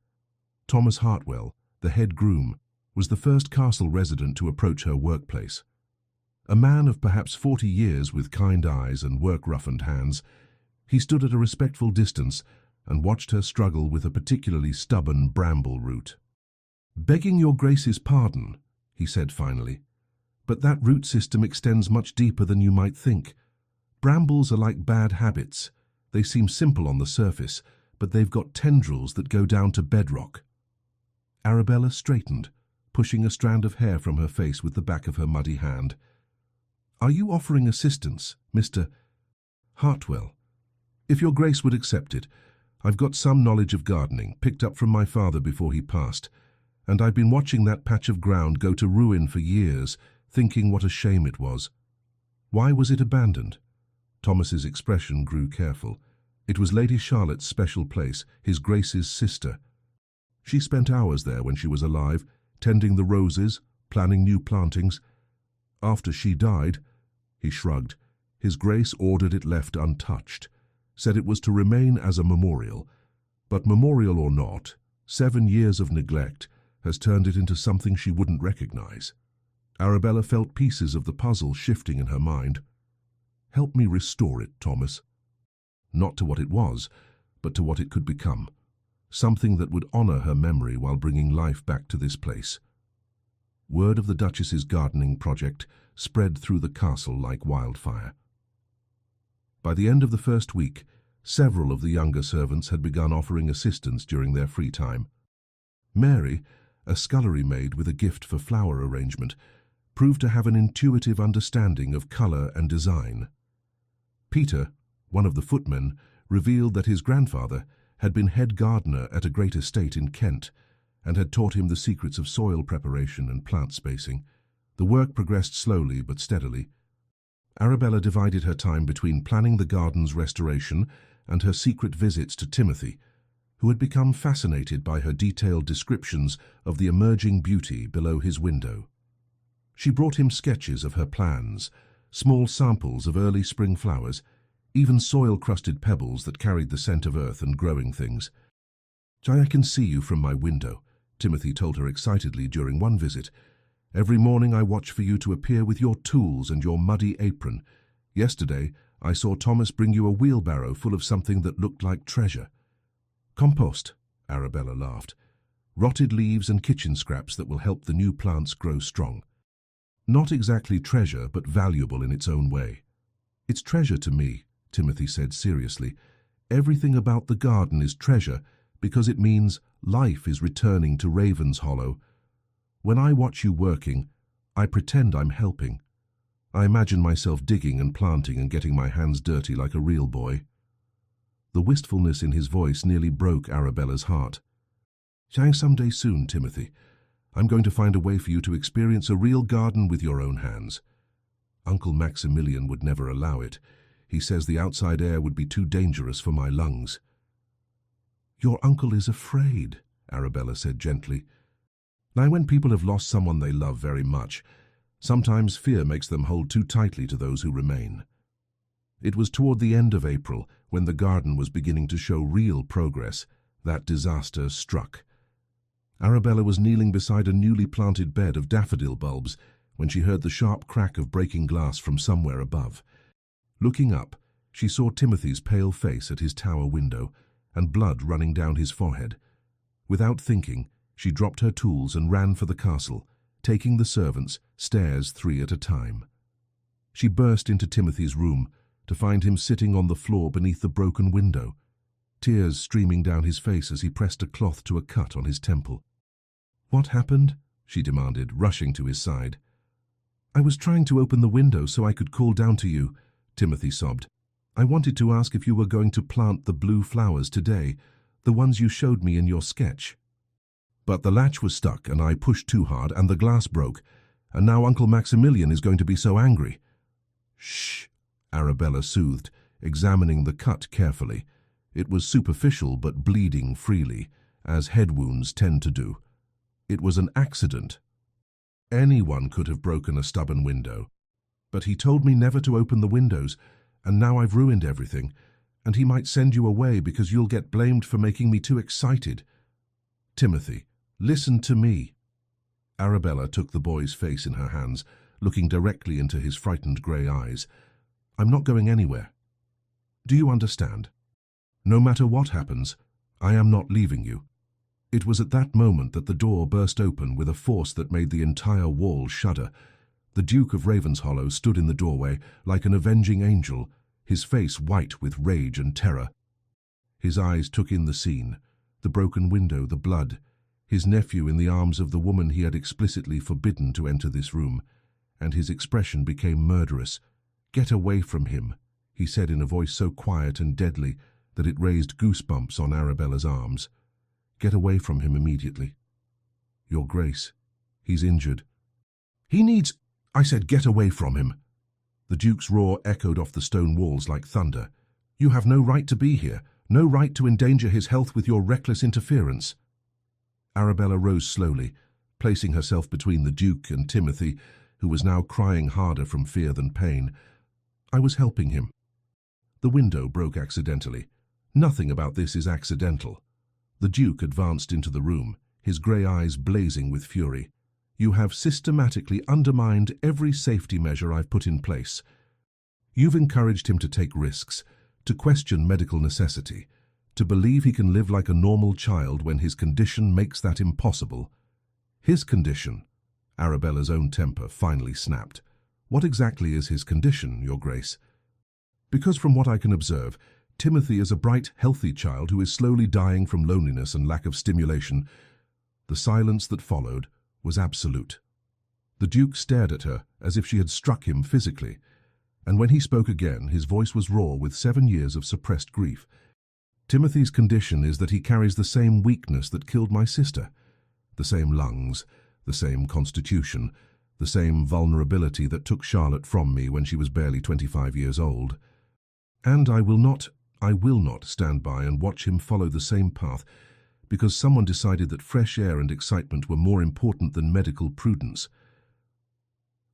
Thomas Hartwell, the head groom, was the first castle resident to approach her workplace. A man of perhaps 40 years with kind eyes and work-roughened hands, he stood at a respectful distance and watched her struggle with a particularly stubborn bramble root. "Begging your Grace's pardon," he said finally, "but that root system extends much deeper than you might think. Brambles are like bad habits. They seem simple on the surface, but they've got tendrils that go down to bedrock." Arabella straightened, pushing a strand of hair from her face with the back of her muddy hand. "Are you offering assistance, Mr. Hartwell?" "If your Grace would accept it. I've got some knowledge of gardening, picked up from my father before he passed, and I've been watching that patch of ground go to ruin for years, thinking what a shame it was." "Why was it abandoned?" Thomas's expression grew careful. "It was Lady Charlotte's special place, His Grace's sister. She spent hours there when she was alive, tending the roses, planning new plantings. After she died," he shrugged, "His Grace ordered it left untouched, said it was to remain as a memorial. But memorial or not, 7 years of neglect has turned it into something she wouldn't recognize." Arabella felt pieces of the puzzle shifting in her mind. "Help me restore it, Thomas. Not to what it was, but to what it could become. Something that would honor her memory while bringing life back to this place." Word of the Duchess's gardening project spread through the castle like wildfire. By the end of the first week, several of the younger servants had begun offering assistance during their free time. Mary, a scullery maid with a gift for flower arrangement, proved to have an intuitive understanding of color and design. Peter, one of the footmen, revealed that his grandfather had been head gardener at a great estate in Kent and had taught him the secrets of soil preparation and plant spacing. The work progressed slowly but steadily. Arabella divided her time between planning the garden's restoration and her secret visits to Timothy, who had become fascinated by her detailed descriptions of the emerging beauty below his window. She brought him sketches of her plans, small samples of early spring flowers, even soil-crusted pebbles that carried the scent of earth and growing things. "I can see you from my window," Timothy told her excitedly during one visit. "Every morning I watch for you to appear with your tools and your muddy apron. Yesterday I saw Thomas bring you a wheelbarrow full of something that looked like treasure." "Compost," Arabella laughed. "Rotted leaves and kitchen scraps that will help the new plants grow strong." "Not exactly treasure, but valuable in its own way." "It's treasure to me," Timothy said seriously. "Everything about the garden is treasure because it means life is returning to Ravenshollow. When I watch you working, I pretend I'm helping. I imagine myself digging and planting and getting my hands dirty like a real boy." The wistfulness in his voice nearly broke Arabella's heart. "Some day soon, Timothy. I'm going to find a way for you to experience a real garden with your own hands. Uncle Maximilian would never allow it. He says the outside air would be too dangerous for my lungs. Your uncle is afraid, Arabella said gently. Now, when people have lost someone they love very much, sometimes fear makes them hold too tightly to those who remain. It was toward the end of April, when the garden was beginning to show real progress, that disaster struck. Arabella was kneeling beside a newly planted bed of daffodil bulbs when she heard the sharp crack of breaking glass from somewhere above. Looking up, she saw Timothy's pale face at his tower window and blood running down his forehead. Without thinking, she dropped her tools and ran for the castle, taking the servants, stairs 3 at a time. She burst into Timothy's room to find him sitting on the floor beneath the broken window, tears streaming down his face as he pressed a cloth to a cut on his temple. "What happened?" she demanded, rushing to his side. "I was trying to open the window so I could call down to you," Timothy sobbed. "I wanted to ask if you were going to plant the blue flowers today, the ones you showed me in your sketch. But the latch was stuck and I pushed too hard and the glass broke, and now Uncle Maximilian is going to be so angry." "Shh," Arabella soothed, examining the cut carefully. It was superficial but bleeding freely, as head wounds tend to do. It was an accident. Anyone could have broken a stubborn window. But he told me never to open the windows, and now I've ruined everything, and he might send you away because you'll get blamed for making me too excited. Timothy, listen to me." Arabella took the boy's face in her hands, looking directly into his frightened grey eyes. "I'm not going anywhere. Do you understand? No matter what happens, I am not leaving you." It was at that moment that the door burst open with a force that made the entire wall shudder. The Duke of Ravenshollow stood in the doorway like an avenging angel, his face white with rage and terror. His eyes took in the scene, the broken window, the blood, his nephew in the arms of the woman he had explicitly forbidden to enter this room, and his expression became murderous. "Get away from him," he said in a voice so quiet and deadly that it raised goosebumps on Arabella's arms. "Get away from him immediately. Your Grace, he's injured." "He needs—" I said, "Get away from him." The Duke's roar echoed off the stone walls like thunder. "You have no right to be here, no right to endanger his health with your reckless interference." Arabella rose slowly, placing herself between the Duke and Timothy, who was now crying harder from fear than pain. "I was helping him. The window broke accidentally. Nothing about this is accidental." The Duke advanced into the room, his grey eyes blazing with fury. "You have systematically undermined every safety measure I've put in place. You've encouraged him to take risks, to question medical necessity, to believe he can live like a normal child when his condition makes that impossible." "His condition?" Arabella's own temper finally snapped. "What exactly is his condition, Your Grace?" "Because from what I can observe, Timothy is a bright, healthy child who is slowly dying from loneliness and lack of stimulation." The silence that followed was absolute. The Duke stared at her as if she had struck him physically, and when he spoke again, his voice was raw with 7 years of suppressed grief. "Timothy's condition is that he carries the same weakness that killed my sister. The same lungs, the same constitution, the same vulnerability that took Charlotte from me when she was barely 25 years old. And I will not stand by and watch him follow the same path because someone decided that fresh air and excitement were more important than medical prudence."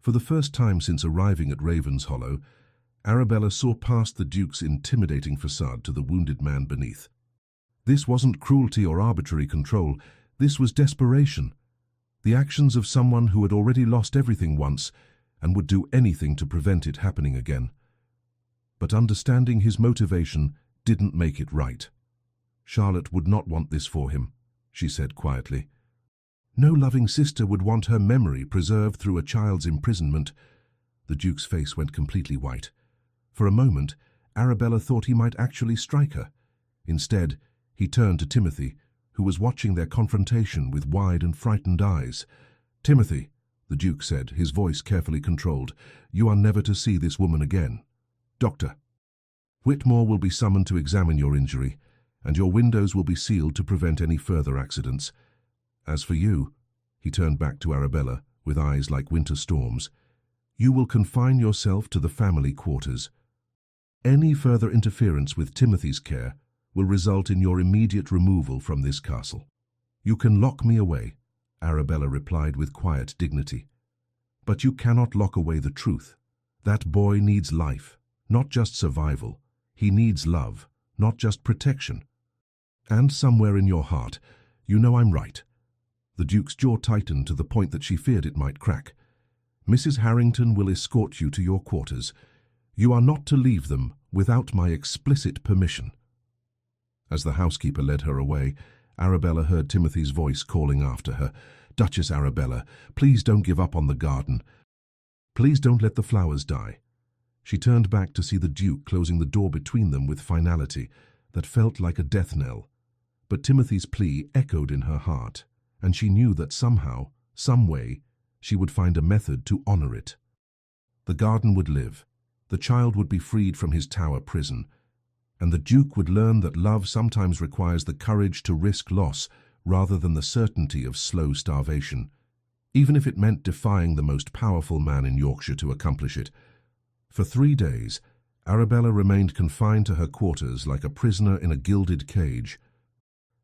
For the first time since arriving at Ravenshollow, Arabella saw past the Duke's intimidating facade to the wounded man beneath. This wasn't cruelty or arbitrary control, this was desperation. The actions of someone who had already lost everything once and would do anything to prevent it happening again. But understanding his motivation didn't make it right. "Charlotte would not want this for him," she said quietly. "No loving sister would want her memory preserved through a child's imprisonment." The Duke's face went completely white. For a moment, Arabella thought he might actually strike her. Instead, he turned to Timothy, who was watching their confrontation with wide and frightened eyes. "Timothy," the Duke said, his voice carefully controlled, "you are never to see this woman again. Doctor, Whitmore will be summoned to examine your injury, and your windows will be sealed to prevent any further accidents. As for you," He turned back to Arabella, with eyes like winter storms. "You will confine yourself to the family quarters. Any further interference with Timothy's care will result in your immediate removal from this castle." "You can lock me away," Arabella replied with quiet dignity. "But you cannot lock away the truth. That boy needs life, not just survival. He needs love, not just protection. And somewhere in your heart, you know I'm right." The Duke's jaw tightened to the point that she feared it might crack. "Mrs. Harrington will escort you to your quarters. You are not to leave them without my explicit permission." As the housekeeper led her away, Arabella heard Timothy's voice calling after her. "Duchess Arabella, please don't give up on the garden. Please don't let the flowers die." She turned back to see the Duke closing the door between them with finality that felt like a death knell. But Timothy's plea echoed in her heart, and she knew that somehow, some way, she would find a method to honor it. The garden would live, the child would be freed from his tower prison, and the Duke would learn that love sometimes requires the courage to risk loss rather than the certainty of slow starvation, even if it meant defying the most powerful man in Yorkshire to accomplish it. For 3 days, Arabella remained confined to her quarters like a prisoner in a gilded cage.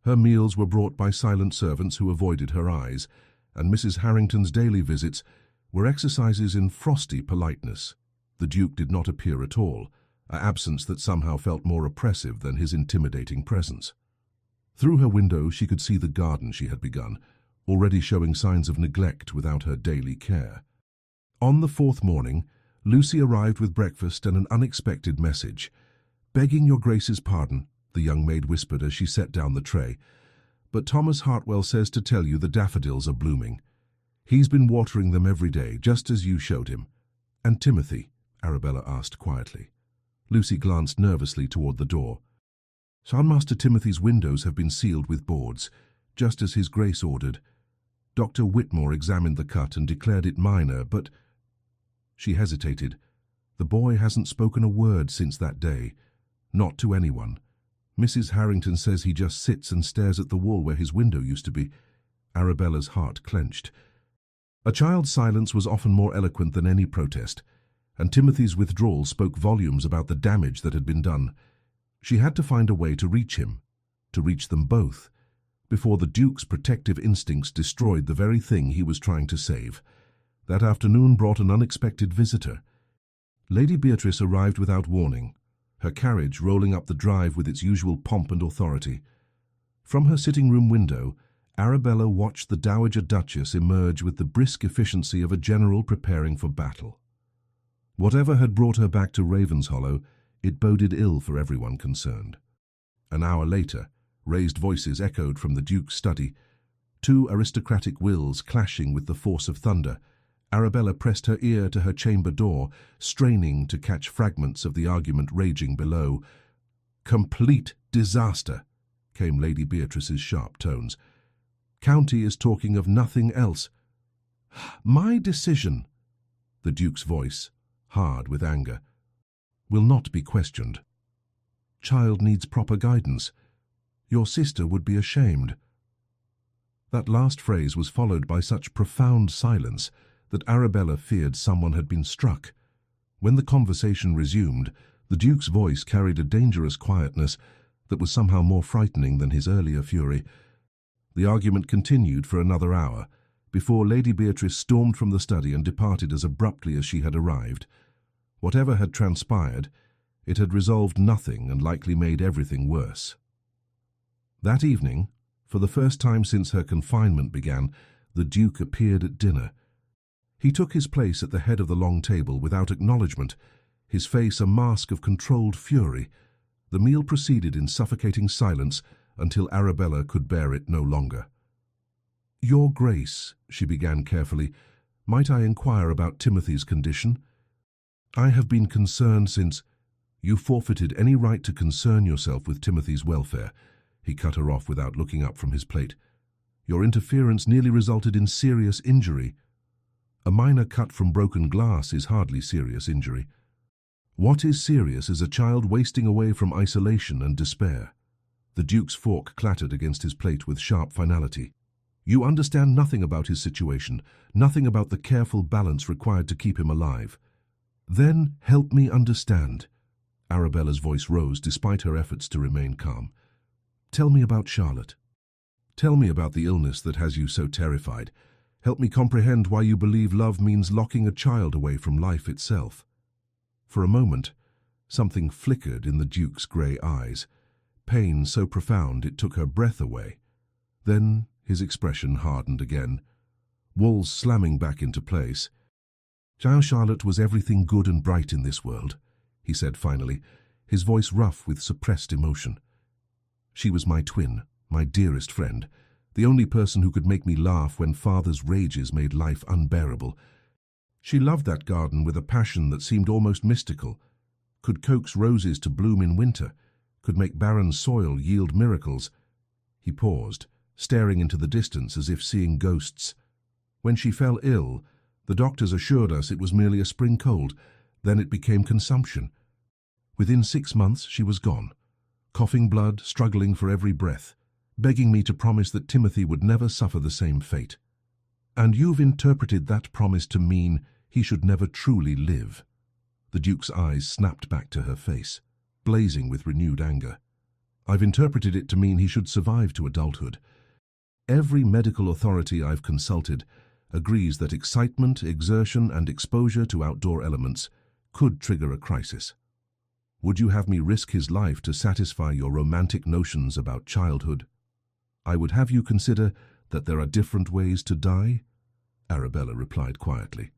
Her meals were brought by silent servants who avoided her eyes, and Mrs. Harrington's daily visits were exercises in frosty politeness. The Duke did not appear at all, an absence that somehow felt more oppressive than his intimidating presence. Through her window she could see the garden she had begun, already showing signs of neglect without her daily care. On the 4th morning, Lucy arrived with breakfast and an unexpected message. "Begging your Grace's pardon," the young maid whispered as she set down the tray, "but Thomas Hartwell says to tell you the daffodils are blooming. He's been watering them every day, just as you showed him." "And Timothy?" Arabella asked quietly. Lucy glanced nervously toward the door. "Master Timothy's windows have been sealed with boards, just as his Grace ordered. Dr. Whitmore examined the cut and declared it minor, but—" She hesitated. "The boy hasn't spoken a word since that day. Not to anyone. Mrs. Harrington says he just sits and stares at the wall where his window used to be." Arabella's heart clenched. A child's silence was often more eloquent than any protest, and Timothy's withdrawal spoke volumes about the damage that had been done. She had to find a way to reach him, to reach them both, before the Duke's protective instincts destroyed the very thing he was trying to save. That afternoon brought an unexpected visitor. Lady Beatrice arrived without warning, her carriage rolling up the drive with its usual pomp and authority. From her sitting-room window, Arabella watched the Dowager Duchess emerge with the brisk efficiency of a general preparing for battle. Whatever had brought her back to Ravenshollow, it boded ill for everyone concerned. An hour later, raised voices echoed from the Duke's study, 2 aristocratic wills clashing with the force of thunder. Arabella pressed her ear to her chamber door, straining to catch fragments of the argument raging below. "Complete disaster," came Lady Beatrice's sharp tones. "County is talking of nothing else." "My decision," the Duke's voice, hard with anger, "will not be questioned. Child needs proper guidance. Your sister would be ashamed." That last phrase was followed by such profound silence that Arabella feared someone had been struck. When the conversation resumed, the Duke's voice carried a dangerous quietness that was somehow more frightening than his earlier fury. The argument continued for another hour, before Lady Beatrice stormed from the study and departed as abruptly as she had arrived. Whatever had transpired, it had resolved nothing and likely made everything worse. That evening, for the first time since her confinement began, the Duke appeared at dinner. He took his place at the head of the long table without acknowledgement, his face a mask of controlled fury. The meal proceeded in suffocating silence until Arabella could bear it no longer. "Your Grace," she began carefully, "might I inquire about Timothy's condition? I have been concerned since—" "You forfeited any right to concern yourself with Timothy's welfare," he cut her off without looking up from his plate. "Your interference nearly resulted in serious injury. A minor cut from broken glass is hardly serious injury. What is serious is a child wasting away from isolation and despair." The Duke's fork clattered against his plate with sharp finality. You understand nothing about his situation, nothing about the careful balance required to keep him alive. Then help me understand. Arabella's voice rose despite her efforts to remain calm. Tell me about Charlotte. Tell me about the illness that has you so terrified. Help me comprehend why you believe love means locking a child away from life itself. For a moment, something flickered in the Duke's grey eyes, pain so profound it took her breath away. Then his expression hardened again, walls slamming back into place. Charlotte was everything good and bright in this world, he said finally, his voice rough with suppressed emotion. She was my twin, my dearest friend, the only person who could make me laugh when father's rages made life unbearable. She loved that garden with a passion that seemed almost mystical, could coax roses to bloom in winter, could make barren soil yield miracles. He paused, staring into the distance as if seeing ghosts. When she fell ill, the doctors assured us it was merely a spring cold. Then it became consumption. Within 6 months she was gone, coughing blood, struggling for every breath, begging me to promise that Timothy would never suffer the same fate. And you've interpreted that promise to mean he should never truly live. The Duke's eyes snapped back to her face, blazing with renewed anger. I've interpreted it to mean he should survive to adulthood. Every medical authority I've consulted agrees that excitement, exertion, and exposure to outdoor elements could trigger a crisis. Would you have me risk his life to satisfy your romantic notions about childhood? I would have you consider that there are different ways to die, Arabella replied quietly.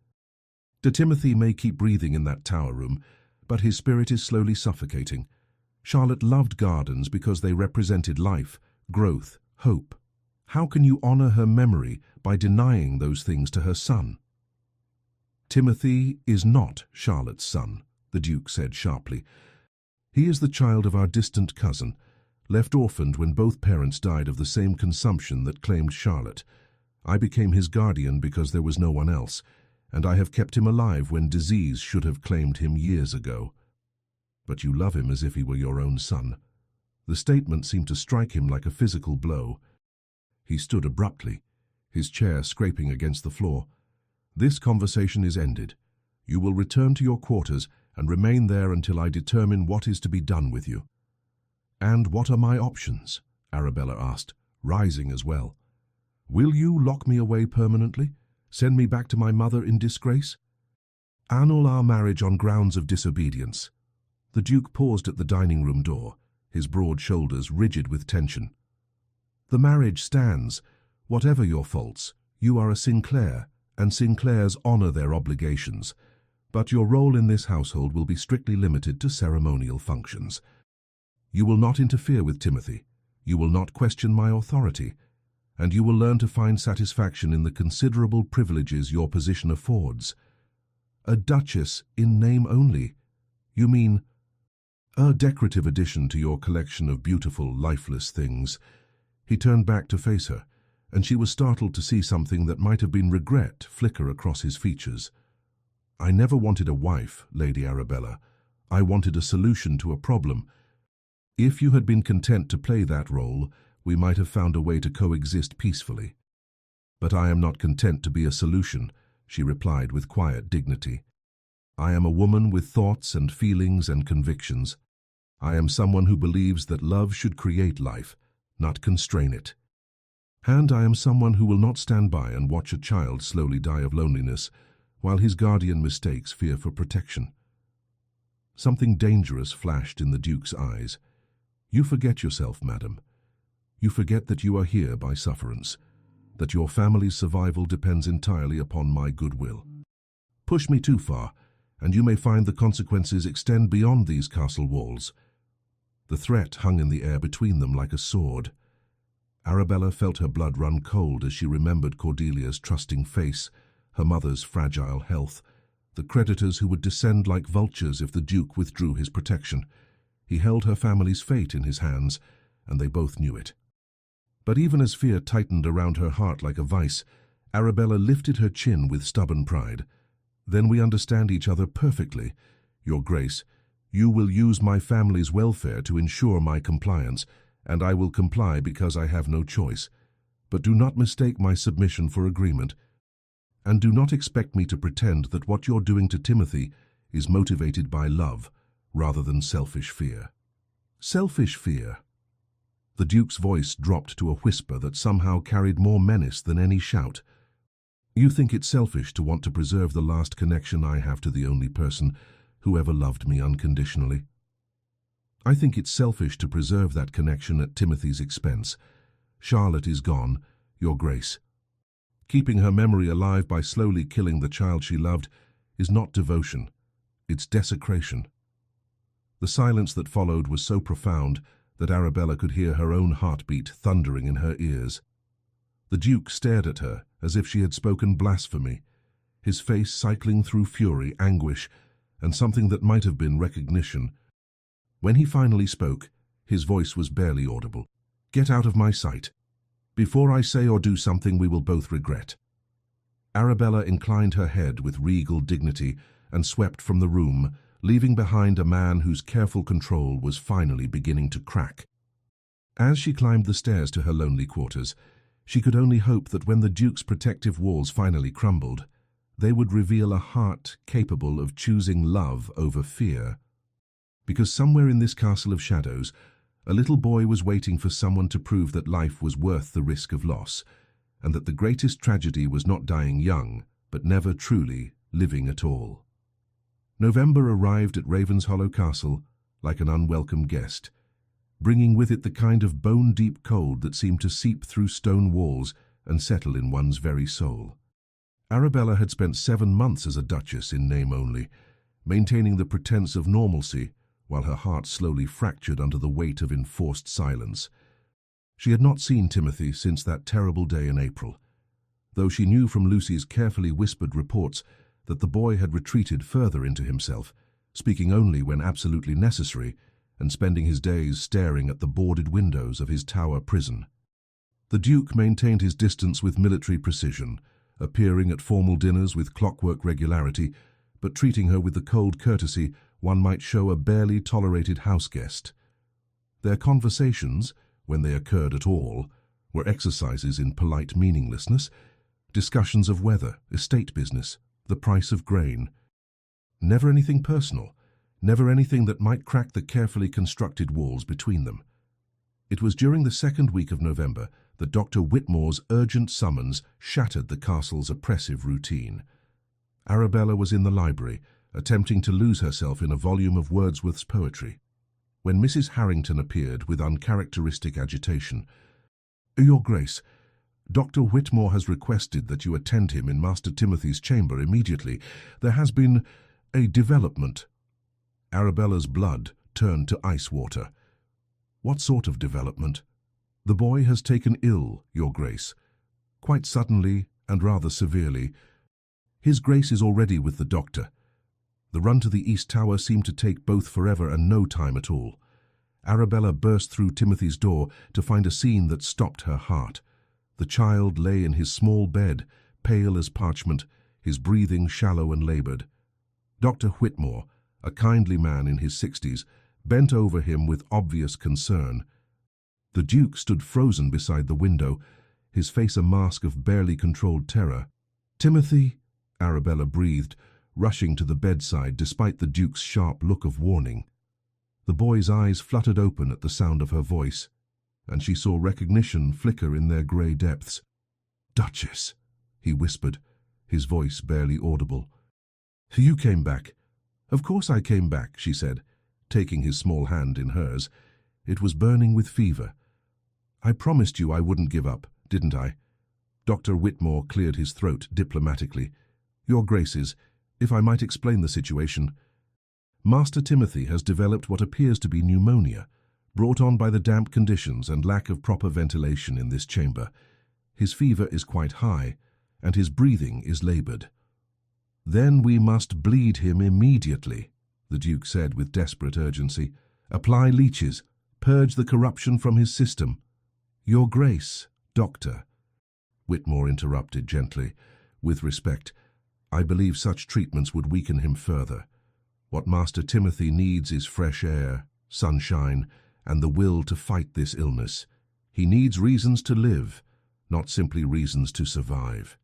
Timothy may keep breathing in that tower room, but his spirit is slowly suffocating. Charlotte loved gardens because they represented life, growth, hope. How can you honor her memory by denying those things to her son? Timothy is not Charlotte's son, the Duke said sharply. He is the child of our distant cousin, left orphaned when both parents died of the same consumption that claimed Charlotte. I became his guardian because there was no one else, and I have kept him alive when disease should have claimed him years ago. But you love him as if he were your own son. The statement seemed to strike him like a physical blow. He stood abruptly, his chair scraping against the floor. This conversation is ended. You will return to your quarters and remain there until I determine what is to be done with you. And what are my options? Arabella asked, rising as well. Will you lock me away permanently? Send me back to my mother in disgrace? Annul our marriage on grounds of disobedience. The Duke paused at the dining room door, his broad shoulders rigid with tension. The marriage stands. Whatever your faults, you are a Sinclair, and Sinclairs honor their obligations. But your role in this household will be strictly limited to ceremonial functions. You will not interfere with Timothy. You will not question my authority. And you will learn to find satisfaction in the considerable privileges your position affords. A duchess in name only. You mean a decorative addition to your collection of beautiful, lifeless things. He turned back to face her, and she was startled to see something that might have been regret flicker across his features. I never wanted a wife, Lady Arabella. I wanted a solution to a problem. If you had been content to play that role, we might have found a way to coexist peacefully. But I am not content to be a solution, she replied with quiet dignity. I am a woman with thoughts and feelings and convictions. I am someone who believes that love should create life, not constrain it. And I am someone who will not stand by and watch a child slowly die of loneliness, while his guardian mistakes fear for protection. Something dangerous flashed in the Duke's eyes. You forget yourself, madam. You forget that you are here by sufferance, that your family's survival depends entirely upon my goodwill. Push me too far, and you may find the consequences extend beyond these castle walls. The threat hung in the air between them like a sword. Arabella felt her blood run cold as she remembered Cordelia's trusting face, her mother's fragile health, the creditors who would descend like vultures if the Duke withdrew his protection. He held her family's fate in his hands, and they both knew it. But even as fear tightened around her heart like a vice, Arabella lifted her chin with stubborn pride. Then we understand each other perfectly, Your Grace. You will use my family's welfare to ensure my compliance, and I will comply because I have no choice. But do not mistake my submission for agreement, and do not expect me to pretend that what you're doing to Timothy is motivated by love rather than selfish fear. Selfish fear. The Duke's voice dropped to a whisper that somehow carried more menace than any shout. You think it's selfish to want to preserve the last connection I have to the only person who ever loved me unconditionally. I think it's selfish to preserve that connection at Timothy's expense. Charlotte is gone, Your Grace. Keeping her memory alive by slowly killing the child she loved is not devotion, it's desecration. The silence that followed was so profound that Arabella could hear her own heartbeat thundering in her ears. The Duke stared at her as if she had spoken blasphemy, his face cycling through fury, anguish, and something that might have been recognition. When he finally spoke, his voice was barely audible. Get out of my sight, before I say or do something we will both regret. Arabella inclined her head with regal dignity and swept from the room, leaving behind a man whose careful control was finally beginning to crack. As she climbed the stairs to her lonely quarters, she could only hope that when the Duke's protective walls finally crumbled, they would reveal a heart capable of choosing love over fear. Because somewhere in this castle of shadows, a little boy was waiting for someone to prove that life was worth the risk of loss, and that the greatest tragedy was not dying young, but never truly living at all. November arrived at Ravenshollow Castle like an unwelcome guest, bringing with it the kind of bone-deep cold that seemed to seep through stone walls and settle in one's very soul. Arabella had spent 7 months as a duchess in name only, maintaining the pretense of normalcy while her heart slowly fractured under the weight of enforced silence. She had not seen Timothy since that terrible day in April, though she knew from Lucy's carefully whispered reports that the boy had retreated further into himself, speaking only when absolutely necessary and spending his days staring at the boarded windows of his tower prison. The Duke maintained his distance with military precision, appearing at formal dinners with clockwork regularity, but treating her with the cold courtesy one might show a barely tolerated house guest. Their conversations, when they occurred at all, were exercises in polite meaninglessness, discussions of weather, estate business, the price of grain. Never anything personal, never anything that might crack the carefully constructed walls between them. It was during the second week of November that Dr. Whitmore's urgent summons shattered the castle's oppressive routine. Arabella was in the library, attempting to lose herself in a volume of Wordsworth's poetry, when Mrs. Harrington appeared with uncharacteristic agitation. Your Grace, Dr. Whitmore has requested that you attend him in Master Timothy's chamber immediately. There has been a development. Arabella's blood turned to ice water. What sort of development? The boy has taken ill, Your Grace. Quite suddenly and rather severely. His Grace is already with the doctor. The run to the East Tower seemed to take both forever and no time at all. Arabella burst through Timothy's door to find a scene that stopped her heart. The child lay in his small bed, pale as parchment, his breathing shallow and labored. Dr. Whitmore, a kindly man in his 60s, bent over him with obvious concern. The Duke stood frozen beside the window, his face a mask of barely controlled terror. Timothy, Arabella breathed, rushing to the bedside despite the Duke's sharp look of warning. The boy's eyes fluttered open at the sound of her voice, and she saw recognition flicker in their grey depths. Duchess, he whispered, his voice barely audible. You came back. Of course I came back, she said, taking his small hand in hers. It was burning with fever. I promised you I wouldn't give up, didn't I? Dr. Whitmore cleared his throat diplomatically. Your Graces, if I might explain the situation. Master Timothy has developed what appears to be pneumonia, brought on by the damp conditions and lack of proper ventilation in this chamber. His fever is quite high, and his breathing is labored. Then we must bleed him immediately, the Duke said with desperate urgency. Apply leeches, purge the corruption from his system. Your Grace, Doctor. Whitmore interrupted gently, with respect. I believe such treatments would weaken him further. What Master Timothy needs is fresh air, sunshine, and the will to fight this illness. He needs reasons to live, not simply reasons to survive.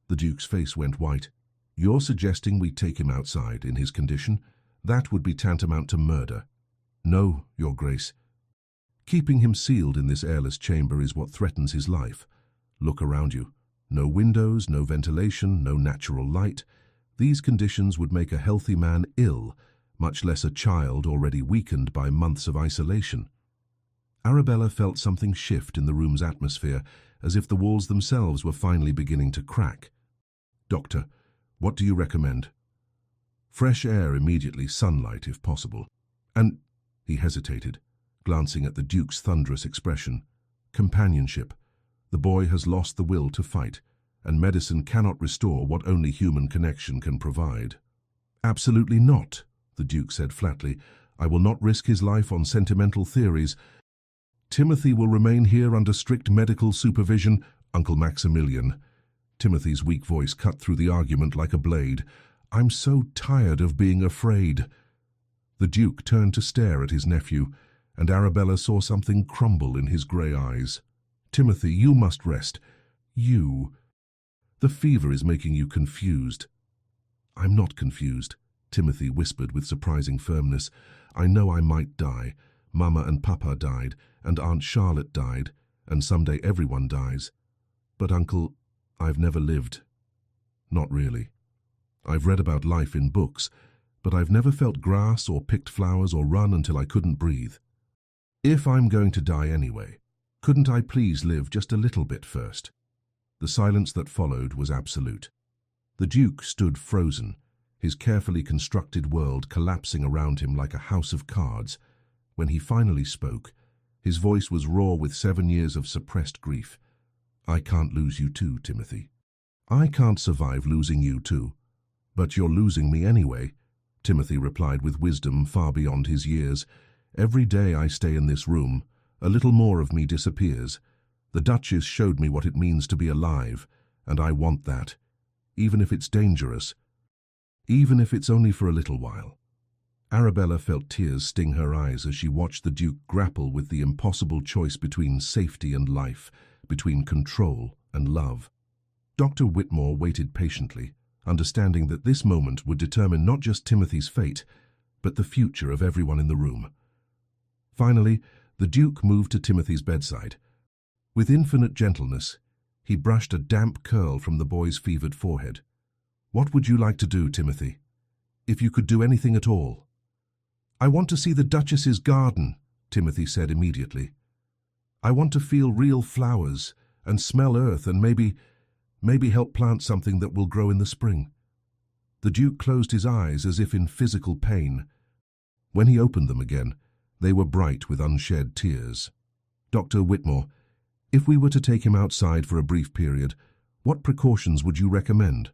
The Duke's face went white. You're suggesting we take him outside in his condition? That would be tantamount to murder. No, Your Grace. Keeping him sealed in this airless chamber is what threatens his life. Look around you. No windows, no ventilation, no natural light. These conditions would make a healthy man ill, much less a child already weakened by months of isolation. Arabella felt something shift in the room's atmosphere, as if the walls themselves were finally beginning to crack. Doctor, what do you recommend? Fresh air immediately, sunlight if possible. And, he hesitated, glancing at the Duke's thunderous expression, companionship. The boy has lost the will to fight, and medicine cannot restore what only human connection can provide. Absolutely not, the Duke said flatly. I will not risk his life on sentimental theories. Timothy will remain here under strict medical supervision, Uncle Maximilian. Timothy's weak voice cut through the argument like a blade. I'm so tired of being afraid. The Duke turned to stare at his nephew, and Arabella saw something crumble in his grey eyes. Timothy, you must rest. You. The fever is making you confused. I'm not confused, Timothy whispered with surprising firmness. I know I might die. Mama and Papa died, and Aunt Charlotte died, and someday everyone dies. But, Uncle, I've never lived. Not really. I've read about life in books, but I've never felt grass or picked flowers or run until I couldn't breathe. If I'm going to die anyway, couldn't I please live just a little bit first? The silence that followed was absolute. The Duke stood frozen, his carefully constructed world collapsing around him like a house of cards. When he finally spoke, his voice was raw with 7 years of suppressed grief. I can't lose you too, Timothy. I can't survive losing you too. But you're losing me anyway, Timothy replied with wisdom far beyond his years. Every day I stay in this room, a little more of me disappears. The Duchess showed me what it means to be alive, and I want that, even if it's dangerous, even if it's only for a little while. Arabella felt tears sting her eyes as she watched the Duke grapple with the impossible choice between safety and life, between control and love. Dr. Whitmore waited patiently, understanding that this moment would determine not just Timothy's fate, but the future of everyone in the room. Finally, the Duke moved to Timothy's bedside. With infinite gentleness, he brushed a damp curl from the boy's fevered forehead. What would you like to do, Timothy? If you could do anything at all. I want to see the Duchess's garden, Timothy said immediately. I want to feel real flowers and smell earth and maybe help plant something that will grow in the spring. The Duke closed his eyes as if in physical pain. When he opened them again, they were bright with unshed tears. Dr. Whitmore, if we were to take him outside for a brief period, what precautions would you recommend?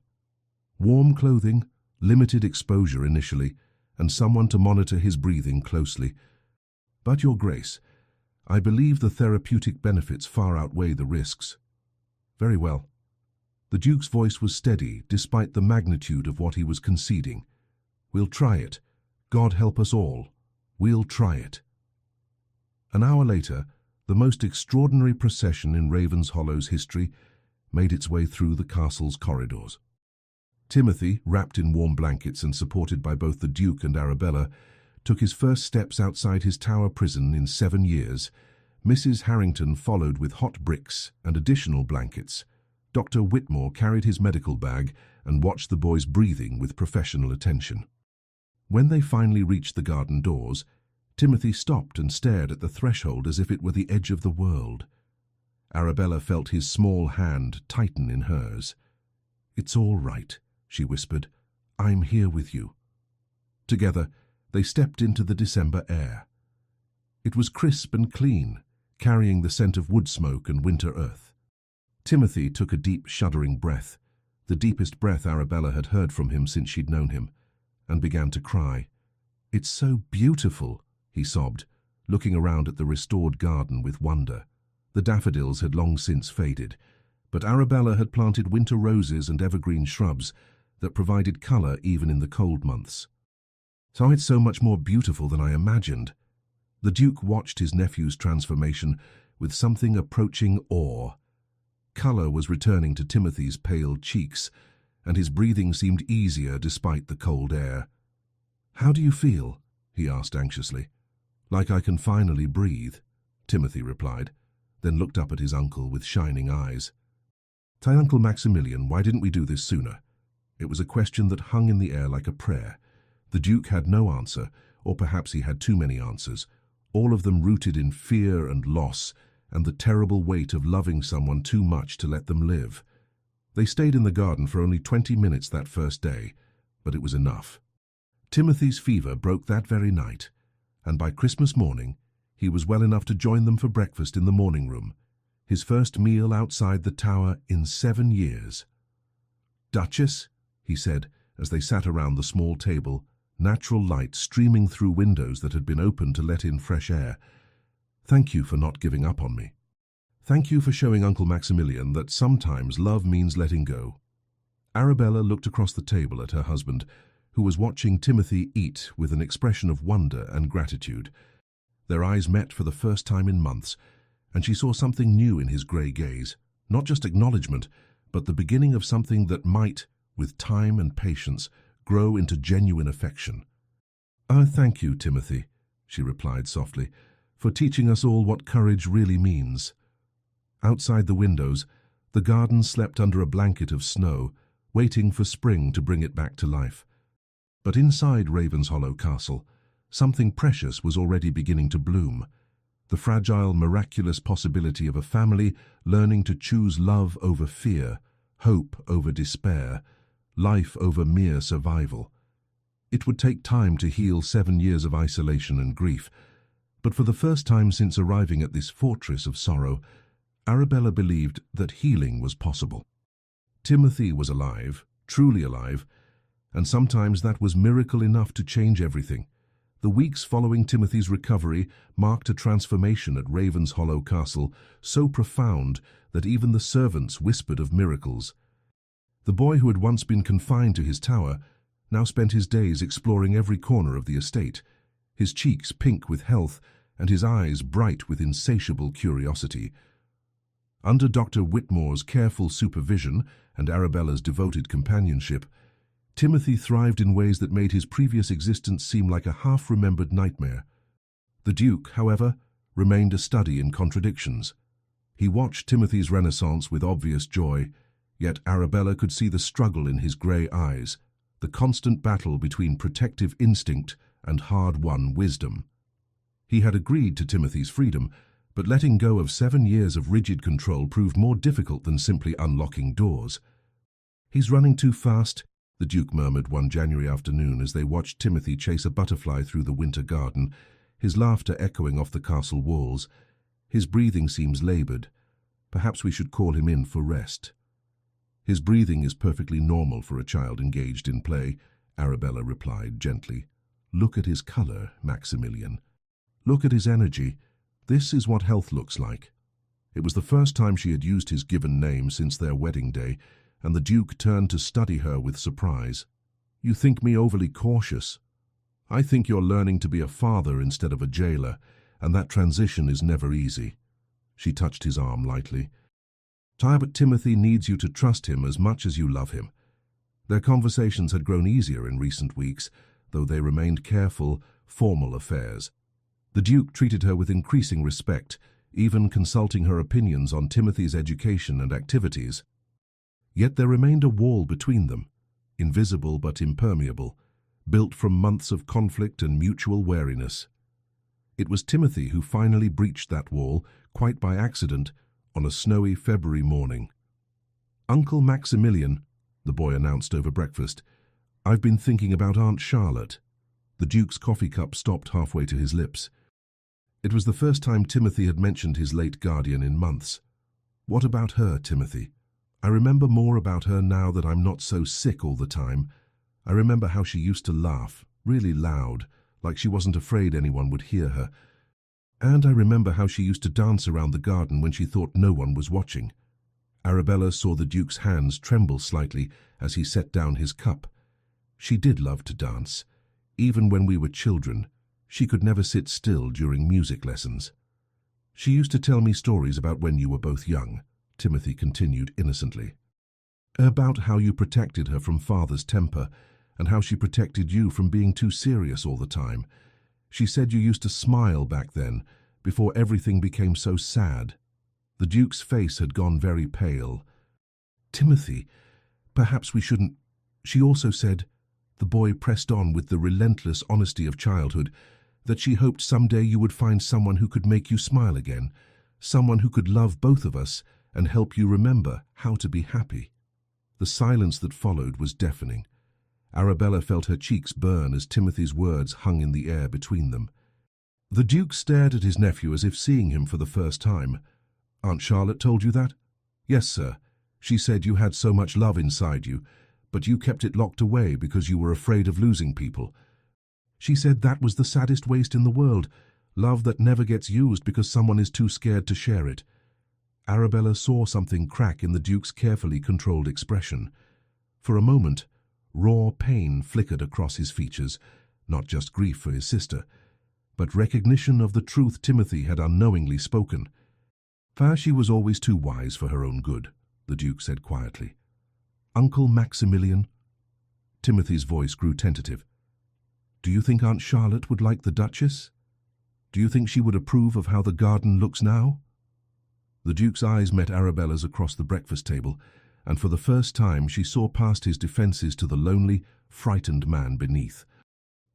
Warm clothing, limited exposure initially, and someone to monitor his breathing closely. But, Your Grace, I believe the therapeutic benefits far outweigh the risks. Very well. The Duke's voice was steady, despite the magnitude of what he was conceding. We'll try it. God help us all. We'll try it. An hour later, the most extraordinary procession in Ravenshollow's history made its way through the castle's corridors. Timothy, wrapped in warm blankets and supported by both the Duke and Arabella, took his first steps outside his tower prison in 7 years. Mrs. Harrington followed with hot bricks and additional blankets. Dr. Whitmore carried his medical bag and watched the boy's breathing with professional attention. When they finally reached the garden doors, Timothy stopped and stared at the threshold as if it were the edge of the world. Arabella felt his small hand tighten in hers. It's all right, she whispered. I'm here with you. Together, they stepped into the December air. It was crisp and clean, carrying the scent of wood smoke and winter earth. Timothy took a deep, shuddering breath, the deepest breath Arabella had heard from him since she'd known him, and began to cry. It's so beautiful, he sobbed, looking around at the restored garden with wonder. The daffodils had long since faded, but Arabella had planted winter roses and evergreen shrubs that provided colour even in the cold months. So it's so much more beautiful than I imagined. The Duke watched his nephew's transformation with something approaching awe. Colour was returning to Timothy's pale cheeks, and his breathing seemed easier despite the cold air. "How do you feel?" he asked anxiously. "Like I can finally breathe," Timothy replied, then looked up at his uncle with shining eyes. "Tell Uncle Maximilian, why didn't we do this sooner?" It was a question that hung in the air like a prayer. The Duke had no answer, or perhaps he had too many answers, all of them rooted in fear and loss, and the terrible weight of loving someone too much to let them live. They stayed in the garden for only 20 minutes that first day, but it was enough. Timothy's fever broke that very night, and by Christmas morning, he was well enough to join them for breakfast in the morning room, his first meal outside the tower in 7 years. "Duchess," he said as they sat around the small table, natural light streaming through windows that had been opened to let in fresh air, "thank you for not giving up on me. Thank you for showing Uncle Maximilian that sometimes love means letting go." Arabella looked across the table at her husband, who was watching Timothy eat with an expression of wonder and gratitude. Their eyes met for the first time in months, and she saw something new in his grey gaze, not just acknowledgement, but the beginning of something that might, with time and patience, grow into genuine affection. "I thank you, Timothy," she replied softly, "for teaching us all what courage really means." Outside the windows, the garden slept under a blanket of snow, waiting for spring to bring it back to life. But inside Ravenshollow Castle, something precious was already beginning to bloom. The fragile, miraculous possibility of a family learning to choose love over fear, hope over despair, life over mere survival. It would take time to heal 7 years of isolation and grief, but for the first time since arriving at this fortress of sorrow, Arabella believed that healing was possible. Timothy was alive, truly alive, and sometimes that was miracle enough to change everything. The weeks following Timothy's recovery marked a transformation at Ravenshollow Castle so profound that even the servants whispered of miracles. The boy who had once been confined to his tower now spent his days exploring every corner of the estate, his cheeks pink with health and his eyes bright with insatiable curiosity. Under Dr. Whitmore's careful supervision and Arabella's devoted companionship, Timothy thrived in ways that made his previous existence seem like a half-remembered nightmare. The Duke, however, remained a study in contradictions. He watched Timothy's renaissance with obvious joy, yet Arabella could see the struggle in his grey eyes, the constant battle between protective instinct and hard-won wisdom. He had agreed to Timothy's freedom, but letting go of 7 years of rigid control proved more difficult than simply unlocking doors. "He's running too fast," the Duke murmured one January afternoon as they watched Timothy chase a butterfly through the winter garden, his laughter echoing off the castle walls. "His breathing seems laboured. Perhaps we should call him in for rest." "His breathing is perfectly normal for a child engaged in play," Arabella replied gently. "Look at his colour, Maximilian. Look at his energy. This is what health looks like." It was the first time she had used his given name since their wedding day, and the Duke turned to study her with surprise. "You think me overly cautious? I think you're learning to be a father instead of a jailer, and that transition is never easy." She touched his arm lightly. "But Timothy needs you to trust him as much as you love him." Their conversations had grown easier in recent weeks, though they remained careful, formal affairs. The Duke treated her with increasing respect, even consulting her opinions on Timothy's education and activities. Yet there remained a wall between them, invisible but impermeable, built from months of conflict and mutual wariness. It was Timothy who finally breached that wall, quite by accident, on a snowy February morning. "Uncle Maximilian," the boy announced over breakfast, "I've been thinking about Aunt Charlotte." The Duke's coffee cup stopped halfway to his lips. It was the first time Timothy had mentioned his late guardian in months. "What about her, Timothy? I remember more about her now that I'm not so sick all the time. I remember how she used to laugh, really loud, like she wasn't afraid anyone would hear her. And I remember how she used to dance around the garden when she thought no one was watching." Arabella saw the Duke's hands tremble slightly as he set down his cup. "She did love to dance. Even when we were children, she could never sit still during music lessons. She used to tell me stories about when you were both young, Timothy continued innocently. About how you protected her from father's temper and how she protected you from being too serious all the time. She said you used to smile back then, before everything became so sad. The Duke's face had gone very pale. Timothy, perhaps we shouldn't... She also said, the boy pressed on with the relentless honesty of childhood, that she hoped someday you would find someone who could make you smile again, someone who could love both of us and help you remember how to be happy. The silence that followed was deafening. Arabella felt her cheeks burn as Timothy's words hung in the air between them. The Duke stared at his nephew as if seeing him for the first time. Aunt Charlotte told you that? Yes, sir. She said you had so much love inside you, but you kept it locked away because you were afraid of losing people. She said that was the saddest waste in the world, love that never gets used because someone is too scared to share it. Arabella saw something crack in the Duke's carefully controlled expression. For a moment, raw pain flickered across his features, not just grief for his sister, but recognition of the truth Timothy had unknowingly spoken. She was always too wise for her own good, the Duke said quietly. Uncle Maximilian? Timothy's voice grew tentative. Do you think Aunt Charlotte would like the Duchess? Do you think she would approve of how the garden looks now? The Duke's eyes met Arabella's across the breakfast table, and for the first time she saw past his defenses to the lonely, frightened man beneath.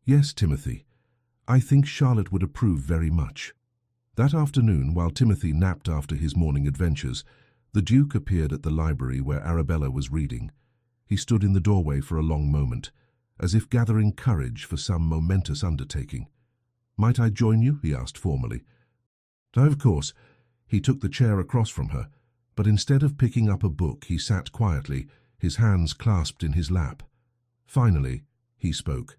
Yes, Timothy, I think Charlotte would approve very much. That afternoon, while Timothy napped after his morning adventures, the Duke appeared at the library where Arabella was reading. He stood in the doorway for a long moment, as if gathering courage for some momentous undertaking. Might I join you? He asked formally. Of course. He took the chair across from her, but instead of picking up a book, he sat quietly, his hands clasped in his lap. Finally, he spoke.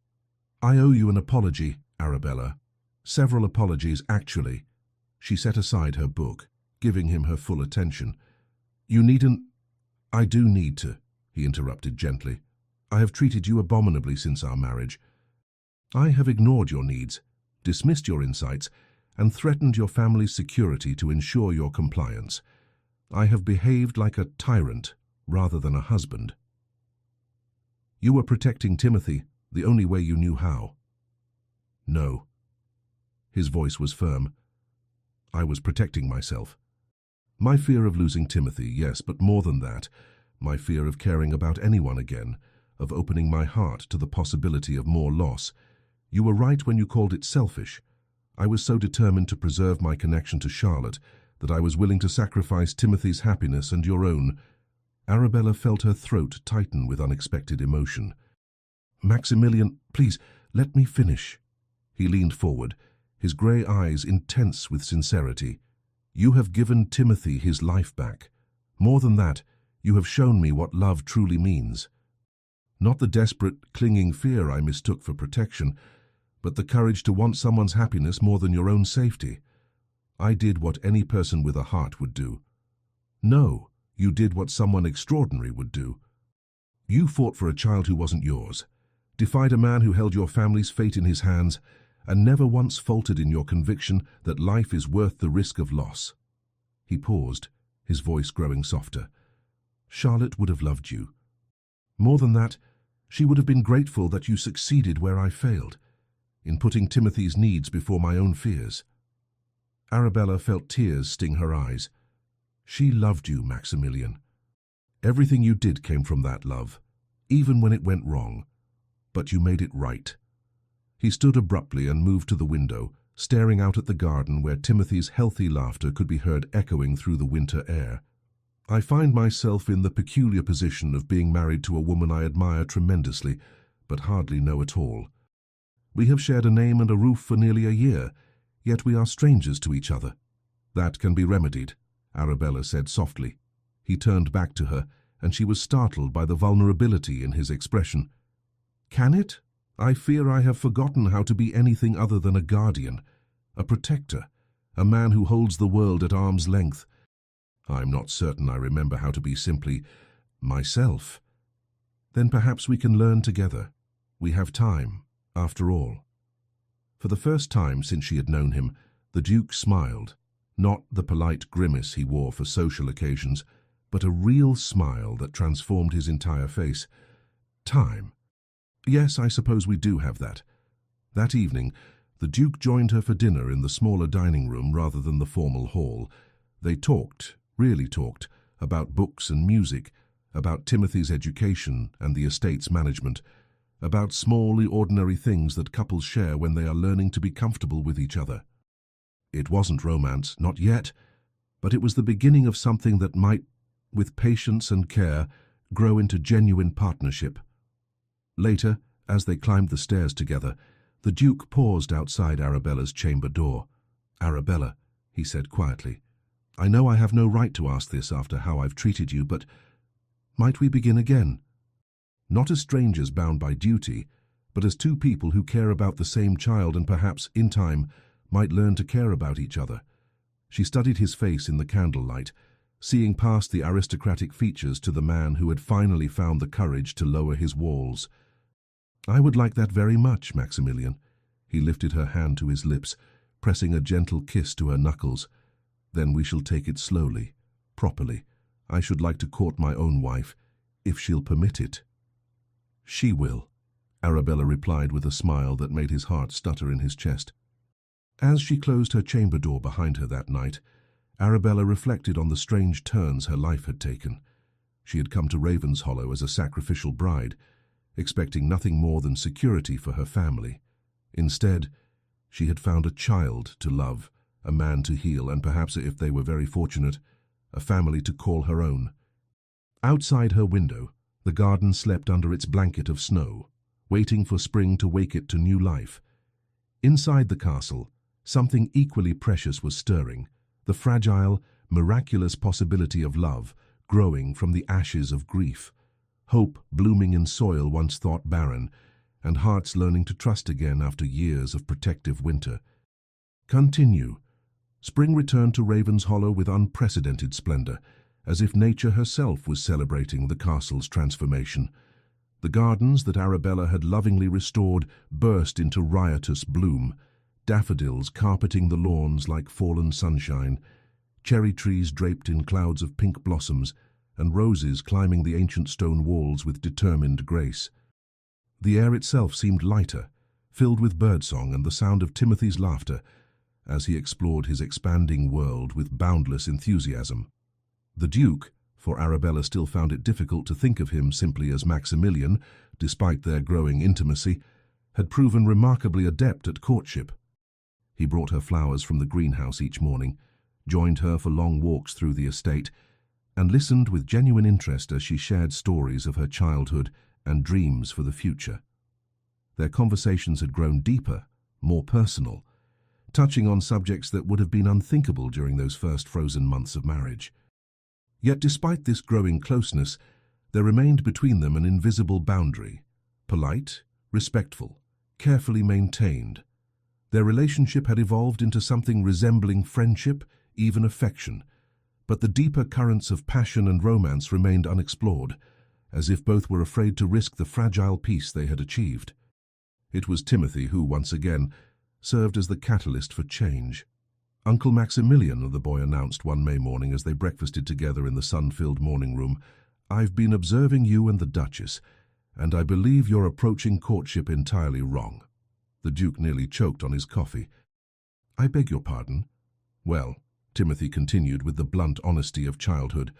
I owe you an apology, Arabella. Several apologies, actually. She set aside her book, giving him her full attention. You needn't... I do need to, he interrupted gently. I have treated you abominably since our marriage. I have ignored your needs, dismissed your insights, and threatened your family's security to ensure your compliance. I have behaved like a tyrant rather than a husband. You were protecting Timothy the only way you knew how. No. His voice was firm. I was protecting myself. My fear of losing Timothy, yes, but more than that, my fear of caring about anyone again, of opening my heart to the possibility of more loss. You were right when you called it selfish. I was so determined to preserve my connection to Charlotte that I was willing to sacrifice Timothy's happiness and your own. Arabella felt her throat tighten with unexpected emotion. Maximilian, please, let me finish. He leaned forward, his grey eyes intense with sincerity. You have given Timothy his life back. More than that, you have shown me what love truly means. Not the desperate, clinging fear I mistook for protection, but the courage to want someone's happiness more than your own safety. I did what any person with a heart would do. No, you did what someone extraordinary would do. You fought for a child who wasn't yours, defied a man who held your family's fate in his hands, and never once faltered in your conviction that life is worth the risk of loss. He paused, his voice growing softer. Charlotte would have loved you. More than that, she would have been grateful that you succeeded where I failed, in putting Timothy's needs before my own fears. Arabella felt tears sting her eyes. She loved you, Maximilian. Everything you did came from that love, even when it went wrong. But you made it right. He stood abruptly and moved to the window, staring out at the garden where Timothy's healthy laughter could be heard echoing through the winter air. I find myself in the peculiar position of being married to a woman I admire tremendously, but hardly know at all. We have shared a name and a roof for nearly a year, yet we are strangers to each other. That can be remedied, Arabella said softly. He turned back to her, and she was startled by the vulnerability in his expression. Can it? I fear I have forgotten how to be anything other than a guardian, a protector, a man who holds the world at arm's length. I'm not certain I remember how to be simply myself. Then perhaps we can learn together. We have time, after all. For the first time since she had known him, the Duke smiled, Not the polite grimace he wore for social occasions, but a real smile that transformed his entire face. Time. Yes, I suppose we do have that. That evening, the Duke joined her for dinner in the smaller dining room rather than the formal hall. They talked, really talked, about books and music, about Timothy's education and the estate's management, about small, ordinary things that couples share when they are learning to be comfortable with each other. It wasn't romance, not yet, but it was the beginning of something that might, with patience and care, grow into genuine partnership. Later, as they climbed the stairs together, the Duke paused outside Arabella's chamber door. "Arabella," he said quietly, "I know I have no right to ask this after how I've treated you, but might we begin again? Not as strangers bound by duty, but as two people who care about the same child and perhaps, in time, might learn to care about each other." She studied his face in the candlelight, seeing past the aristocratic features to the man who had finally found the courage to lower his walls. "I would like that very much, Maximilian." He lifted her hand to his lips, pressing a gentle kiss to her knuckles. "Then we shall take it slowly, properly. I should like to court my own wife, if she'll permit it." "She will," Arabella replied with a smile that made his heart stutter in his chest. As she closed her chamber door behind her that night, Arabella reflected on the strange turns her life had taken. She had come to Ravenshollow as a sacrificial bride, expecting nothing more than security for her family. Instead, she had found a child to love, a man to heal, and perhaps, if they were very fortunate, a family to call her own. Outside her window, the garden slept under its blanket of snow, waiting for spring to wake it to new life. Inside the castle, something equally precious was stirring, the fragile, miraculous possibility of love growing from the ashes of grief, hope blooming in soil once thought barren, and hearts learning to trust again after years of protective winter. Continue. Spring returned to Ravenshollow with unprecedented splendor, as if nature herself was celebrating the castle's transformation. The gardens that Arabella had lovingly restored burst into riotous bloom, daffodils carpeting the lawns like fallen sunshine, cherry trees draped in clouds of pink blossoms, and roses climbing the ancient stone walls with determined grace. The air itself seemed lighter, filled with birdsong and the sound of Timothy's laughter, as he explored his expanding world with boundless enthusiasm. The Duke, for Arabella still found it difficult to think of him simply as Maximilian, despite their growing intimacy, had proven remarkably adept at courtship. He brought her flowers from the greenhouse each morning, joined her for long walks through the estate, and listened with genuine interest as she shared stories of her childhood and dreams for the future. Their conversations had grown deeper, more personal, touching on subjects that would have been unthinkable during those first frozen months of marriage. Yet despite this growing closeness, there remained between them an invisible boundary, polite, respectful, carefully maintained. Their relationship had evolved into something resembling friendship, even affection, but the deeper currents of passion and romance remained unexplored, as if both were afraid to risk the fragile peace they had achieved. It was Timothy who, once again, served as the catalyst for change. "Uncle Maximilian," the boy announced one May morning as they breakfasted together in the sun-filled morning room, "I've been observing you and the Duchess, and I believe you're approaching courtship entirely wrong." The Duke nearly choked on his coffee. "I beg your pardon?" "Well," Timothy continued with the blunt honesty of childhood,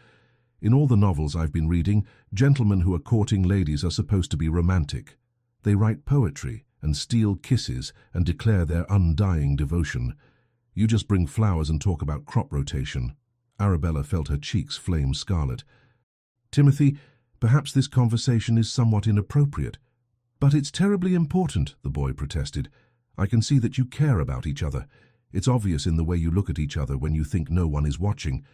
"in all the novels I've been reading, gentlemen who are courting ladies are supposed to be romantic. They write poetry and steal kisses and declare their undying devotion. You just bring flowers and talk about crop rotation." Arabella felt her cheeks flame scarlet. "Timothy, perhaps this conversation is somewhat inappropriate." "But it's terribly important," the boy protested. "I can see that you care about each other. It's obvious in the way you look at each other when you think no one is watching.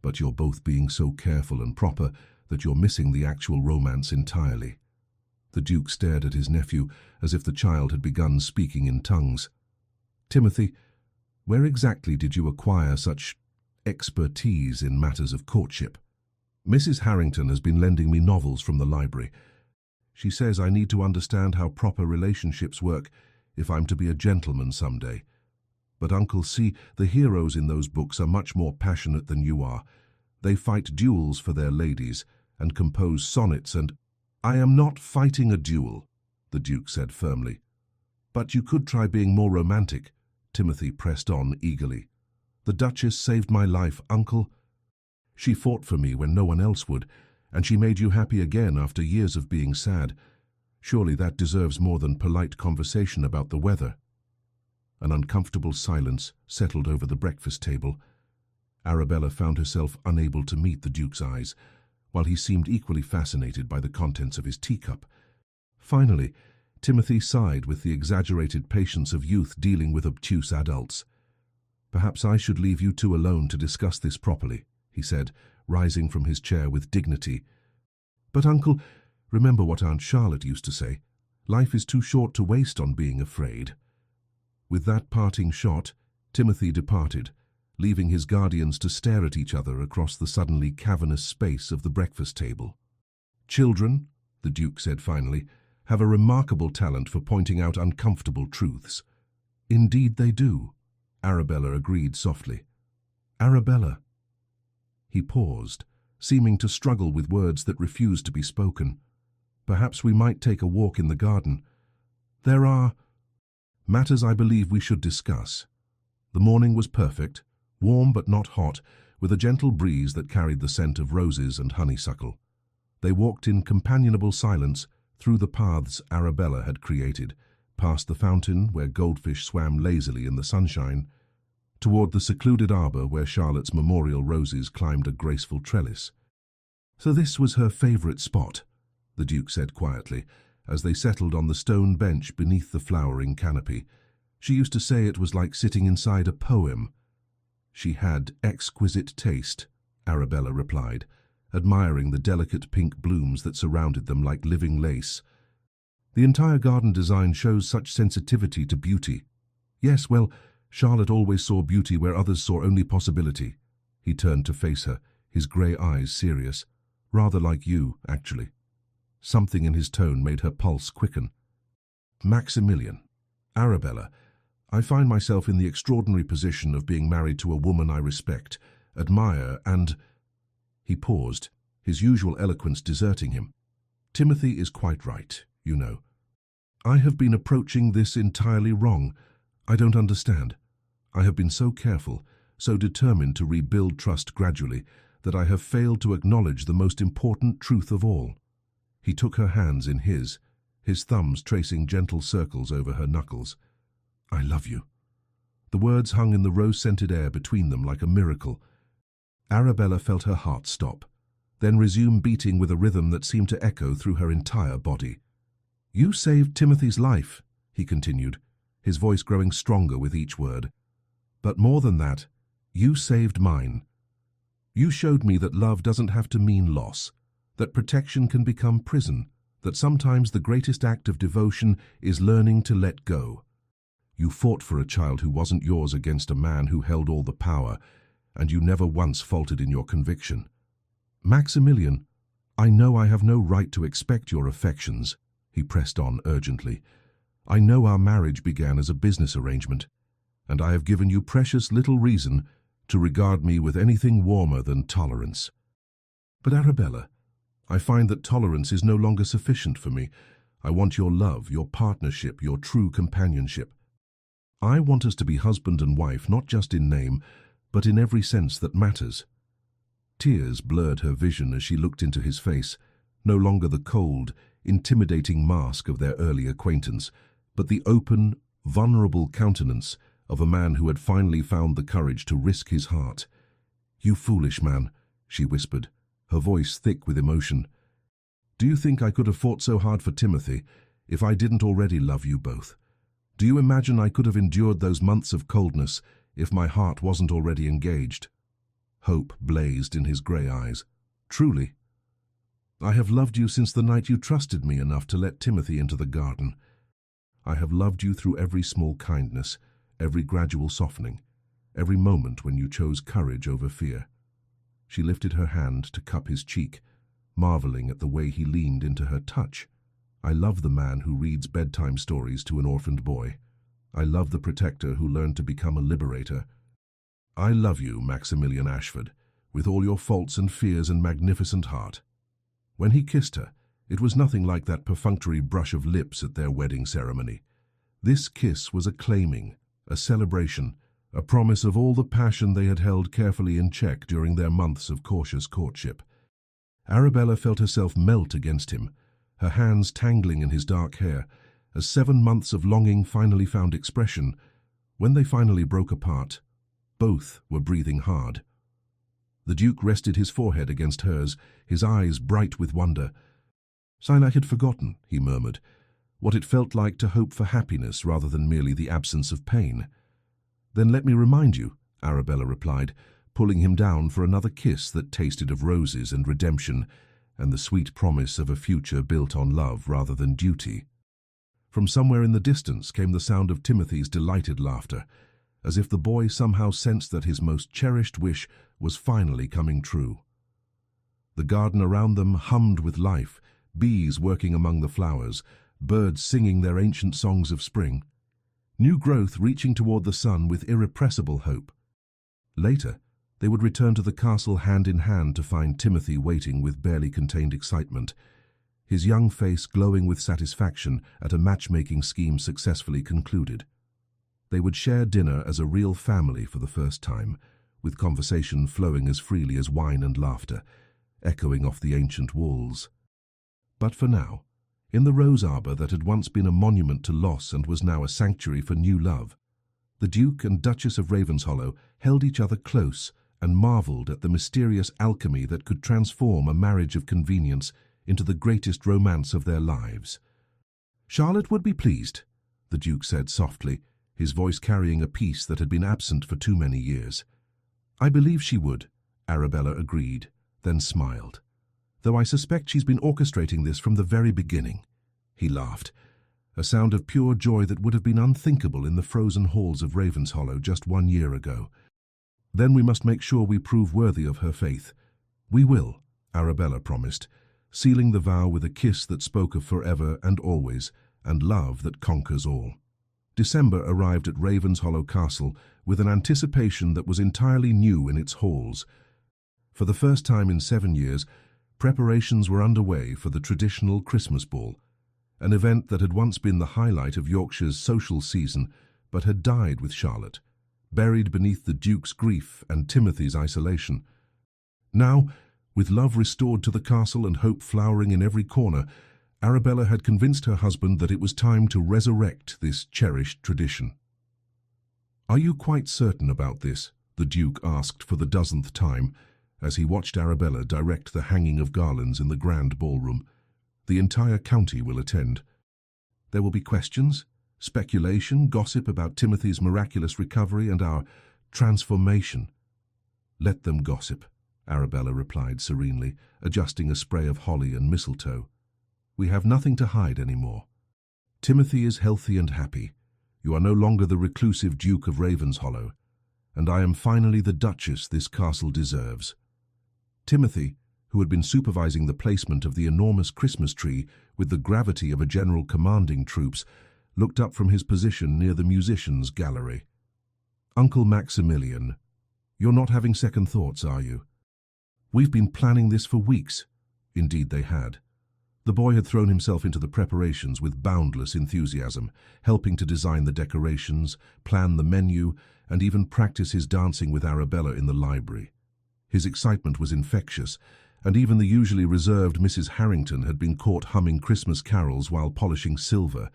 But you're both being so careful and proper that you're missing the actual romance entirely." The Duke stared at his nephew as if the child had begun speaking in tongues. "Timothy, where exactly did you acquire such expertise in matters of courtship?" "Mrs. Harrington has been lending me novels from the library. She says I need to understand how proper relationships work if I'm to be a gentleman someday." But Uncle, see, the heroes in those books are much more passionate than you are. They fight duels for their ladies and compose sonnets and— I am not fighting a duel, the Duke said firmly. But you could try being more romantic, Timothy pressed on eagerly. The Duchess saved my life, Uncle. She fought for me when no one else would, and she made you happy again after years of being sad. Surely that deserves more than polite conversation about the weather. An uncomfortable silence settled over the breakfast table. Arabella found herself unable to meet the Duke's eyes, while he seemed equally fascinated by the contents of his teacup. Finally, Timothy sighed with the exaggerated patience of youth dealing with obtuse adults. Perhaps I should leave you two alone to discuss this properly, he said, rising from his chair with dignity. But, Uncle, remember what Aunt Charlotte used to say. Life is too short to waste on being afraid. With that parting shot, Timothy departed, leaving his guardians to stare at each other across the suddenly cavernous space of the breakfast table. Children, the Duke said finally, have a remarkable talent for pointing out uncomfortable truths. Indeed they do, Arabella agreed softly. Arabella. He paused, seeming to struggle with words that refused to be spoken. Perhaps we might take a walk in the garden. There are matters I believe we should discuss. The morning was perfect, warm but not hot, with a gentle breeze that carried the scent of roses and honeysuckle. They walked in companionable silence through the paths Arabella had created, past the fountain where goldfish swam lazily in the sunshine, toward the secluded arbor where Charlotte's memorial roses climbed a graceful trellis. So this was her favorite spot, the Duke said quietly, as they settled on the stone bench beneath the flowering canopy. She used to say it was like sitting inside a poem. She had exquisite taste, Arabella replied, admiring the delicate pink blooms that surrounded them like living lace. The entire garden design shows such sensitivity to beauty. Yes, well, Charlotte always saw beauty where others saw only possibility. He turned to face her, his grey eyes serious. Rather like you, actually. Something in his tone made her pulse quicken. Maximilian. Arabella, I find myself in the extraordinary position of being married to a woman I respect, admire, and— He paused, his usual eloquence deserting him. Timothy is quite right, you know. I have been approaching this entirely wrong. I don't understand. I have been so careful, so determined to rebuild trust gradually, that I have failed to acknowledge the most important truth of all. He took her hands in his thumbs tracing gentle circles over her knuckles. I love you. The words hung in the rose-scented air between them like a miracle. Arabella felt her heart stop, then resume beating with a rhythm that seemed to echo through her entire body. You saved Timothy's life, he continued, his voice growing stronger with each word. But more than that, you saved mine. You showed me that love doesn't have to mean loss, that protection can become prison, that sometimes the greatest act of devotion is learning to let go. You fought for a child who wasn't yours against a man who held all the power, and you never once faltered in your conviction. Maximilian, I know I have no right to expect your affections, he pressed on urgently. I know our marriage began as a business arrangement, and I have given you precious little reason to regard me with anything warmer than tolerance. But Arabella, I find that tolerance is no longer sufficient for me. I want your love, your partnership, your true companionship. I want us to be husband and wife, not just in name, but in every sense that matters. Tears blurred her vision as she looked into his face, no longer the cold, intimidating mask of their early acquaintance, but the open, vulnerable countenance of a man who had finally found the courage to risk his heart. You foolish man, she whispered, her voice thick with emotion. Do you think I could have fought so hard for Timothy if I didn't already love you both? Do you imagine I could have endured those months of coldness if my heart wasn't already engaged? Hope blazed in his grey eyes. Truly. I have loved you since the night you trusted me enough to let Timothy into the garden. I have loved you through every small kindness, every gradual softening, every moment when you chose courage over fear. She lifted her hand to cup his cheek, marveling at the way he leaned into her touch. I love the man who reads bedtime stories to an orphaned boy. I love the protector who learned to become a liberator. I love you, Maximilian Ashford, with all your faults and fears and magnificent heart. When he kissed her, it was nothing like that perfunctory brush of lips at their wedding ceremony. This kiss was a claiming, a celebration, a promise of all the passion they had held carefully in check during their months of cautious courtship. Arabella felt herself melt against him, her hands tangling in his dark hair, as 7 months of longing finally found expression. When they finally broke apart, both were breathing hard. The Duke rested his forehead against hers, his eyes bright with wonder. "I had forgotten," he murmured, "what it felt like to hope for happiness rather than merely the absence of pain." "Then let me remind you," Arabella replied, pulling him down for another kiss that tasted of roses and redemption, and the sweet promise of a future built on love rather than duty. From somewhere in the distance came the sound of Timothy's delighted laughter, as if the boy somehow sensed that his most cherished wish was finally coming true. The garden around them hummed with life, bees working among the flowers, birds singing their ancient songs of spring. New growth reaching toward the sun with irrepressible hope. Later, they would return to the castle hand in hand to find Timothy waiting with barely contained excitement, his young face glowing with satisfaction at a matchmaking scheme successfully concluded. They would share dinner as a real family for the first time, with conversation flowing as freely as wine and laughter, echoing off the ancient walls. But for now, in the rose arbor that had once been a monument to loss and was now a sanctuary for new love, the Duke and Duchess of Ravenshollow held each other close and marveled at the mysterious alchemy that could transform a marriage of convenience into the greatest romance of their lives. "Charlotte would be pleased," the Duke said softly, his voice carrying a peace that had been absent for too many years. "I believe she would," Arabella agreed, then smiled. "Though I suspect she's been orchestrating this from the very beginning." He laughed, a sound of pure joy that would have been unthinkable in the frozen halls of Ravenshollow just 1 year ago. "Then we must make sure we prove worthy of her faith." "We will," Arabella promised, sealing the vow with a kiss that spoke of forever and always, and love that conquers all. December arrived at Ravenshollow Castle with an anticipation that was entirely new in its halls. For the first time in 7 years, preparations were underway for the traditional Christmas ball, an event that had once been the highlight of Yorkshire's social season, but had died with Charlotte, buried beneath the Duke's grief and Timothy's isolation. Now, with love restored to the castle and hope flowering in every corner, Arabella had convinced her husband that it was time to resurrect this cherished tradition. "Are you quite certain about this?" the Duke asked for the 10th time, as he watched Arabella direct the hanging of garlands in the grand ballroom. "The entire county will attend. There will be questions, speculation, gossip about Timothy's miraculous recovery and our transformation." "Let them gossip," Arabella replied serenely, adjusting a spray of holly and mistletoe. "We have nothing to hide anymore. Timothy is healthy and happy. You are no longer the reclusive Duke of Ravenshollow, and I am finally the Duchess this castle deserves." Timothy, who had been supervising the placement of the enormous Christmas tree with the gravity of a general commanding troops, looked up from his position near the musicians' gallery. "Uncle Maximilian, you're not having second thoughts, are you? We've been planning this for weeks." Indeed they had. The boy had thrown himself into the preparations with boundless enthusiasm, helping to design the decorations, plan the menu, and even practice his dancing with Arabella in the library. His excitement was infectious, and even the usually reserved Mrs. Harrington had been caught humming Christmas carols while polishing silver.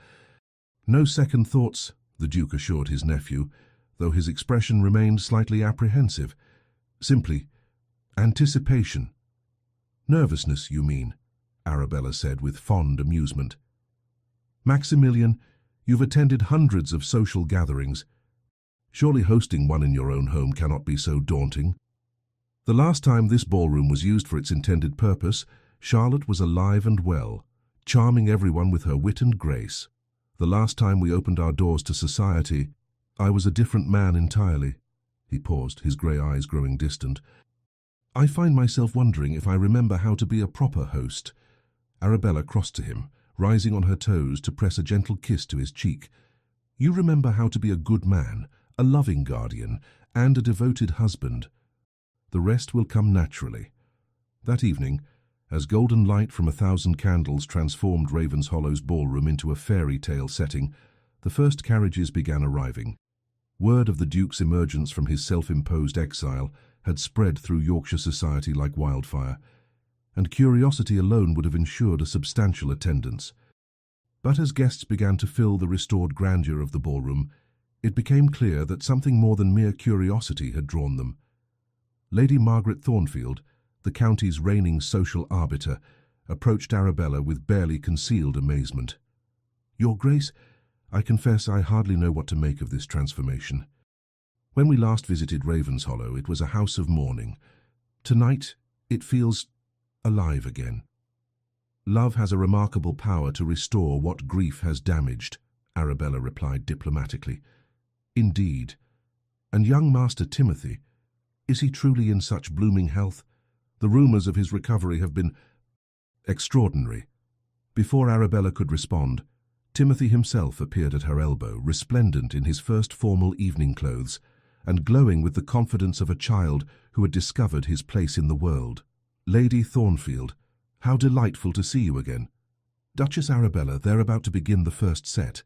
"No second thoughts," the Duke assured his nephew, though his expression remained slightly apprehensive. "Simply anticipation." "Nervousness, you mean?" Arabella said with fond amusement. "Maximilian, you've attended hundreds of social gatherings. Surely hosting one in your own home cannot be so daunting." The last time this ballroom was used for its intended purpose, Charlotte was alive and well, charming everyone with her wit and grace. The last time we opened our doors to society, I was a different man entirely. He paused, his grey eyes growing distant. "I find myself wondering if I remember how to be a proper host." Arabella crossed to him, rising on her toes to press a gentle kiss to his cheek. You remember how to be a good man, a loving guardian, and a devoted husband. The rest will come naturally. That evening, as golden light from 1,000 candles transformed Ravenshollow's ballroom into a fairy tale setting, the first carriages began arriving. Word of the Duke's emergence from his self-imposed exile had spread through Yorkshire society like wildfire, and curiosity alone would have ensured a substantial attendance. But as guests began to fill the restored grandeur of the ballroom, it became clear that something more than mere curiosity had drawn them. Lady Margaret Thornfield, the county's reigning social arbiter, approached Arabella with barely concealed amazement. "Your Grace, I confess I hardly know what to make of this transformation. When we last visited Ravenshollow, it was a house of mourning. Tonight, it feels alive again." "Love has a remarkable power to restore what grief has damaged," Arabella replied diplomatically. "Indeed. And young Master Timothy, is he truly in such blooming health? The rumours of his recovery have been extraordinary." Before Arabella could respond, Timothy himself appeared at her elbow, resplendent in his first formal evening clothes, and glowing with the confidence of a child who had discovered his place in the world. "Lady Thornfield, how delightful to see you again. Duchess Arabella, they're about to begin the first set.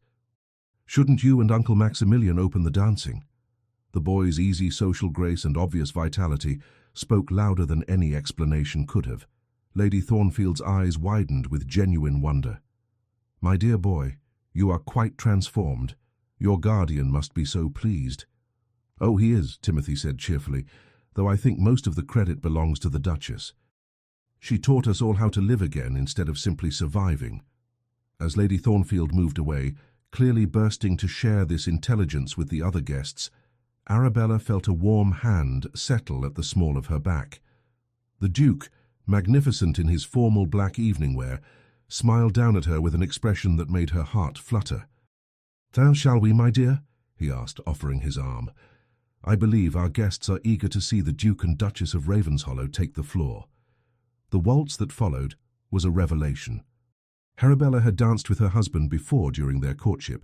Shouldn't you and Uncle Maximilian open the dancing?" The boy's easy social grace and obvious vitality spoke louder than any explanation could have. Lady Thornfield's eyes widened with genuine wonder. "My dear boy, you are quite transformed. Your guardian must be so pleased." "Oh, he is," Timothy said cheerfully, "though I think most of the credit belongs to the Duchess. She taught us all how to live again instead of simply surviving." As Lady Thornfield moved away, clearly bursting to share this intelligence with the other guests, Arabella felt a warm hand settle at the small of her back. The Duke, magnificent in his formal black evening wear, smiled down at her with an expression that made her heart flutter. "Now shall we, my dear?" he asked, offering his arm. "I believe our guests are eager to see the Duke and Duchess of Ravenshollow take the floor." The waltz that followed was a revelation. Arabella had danced with her husband before during their courtship,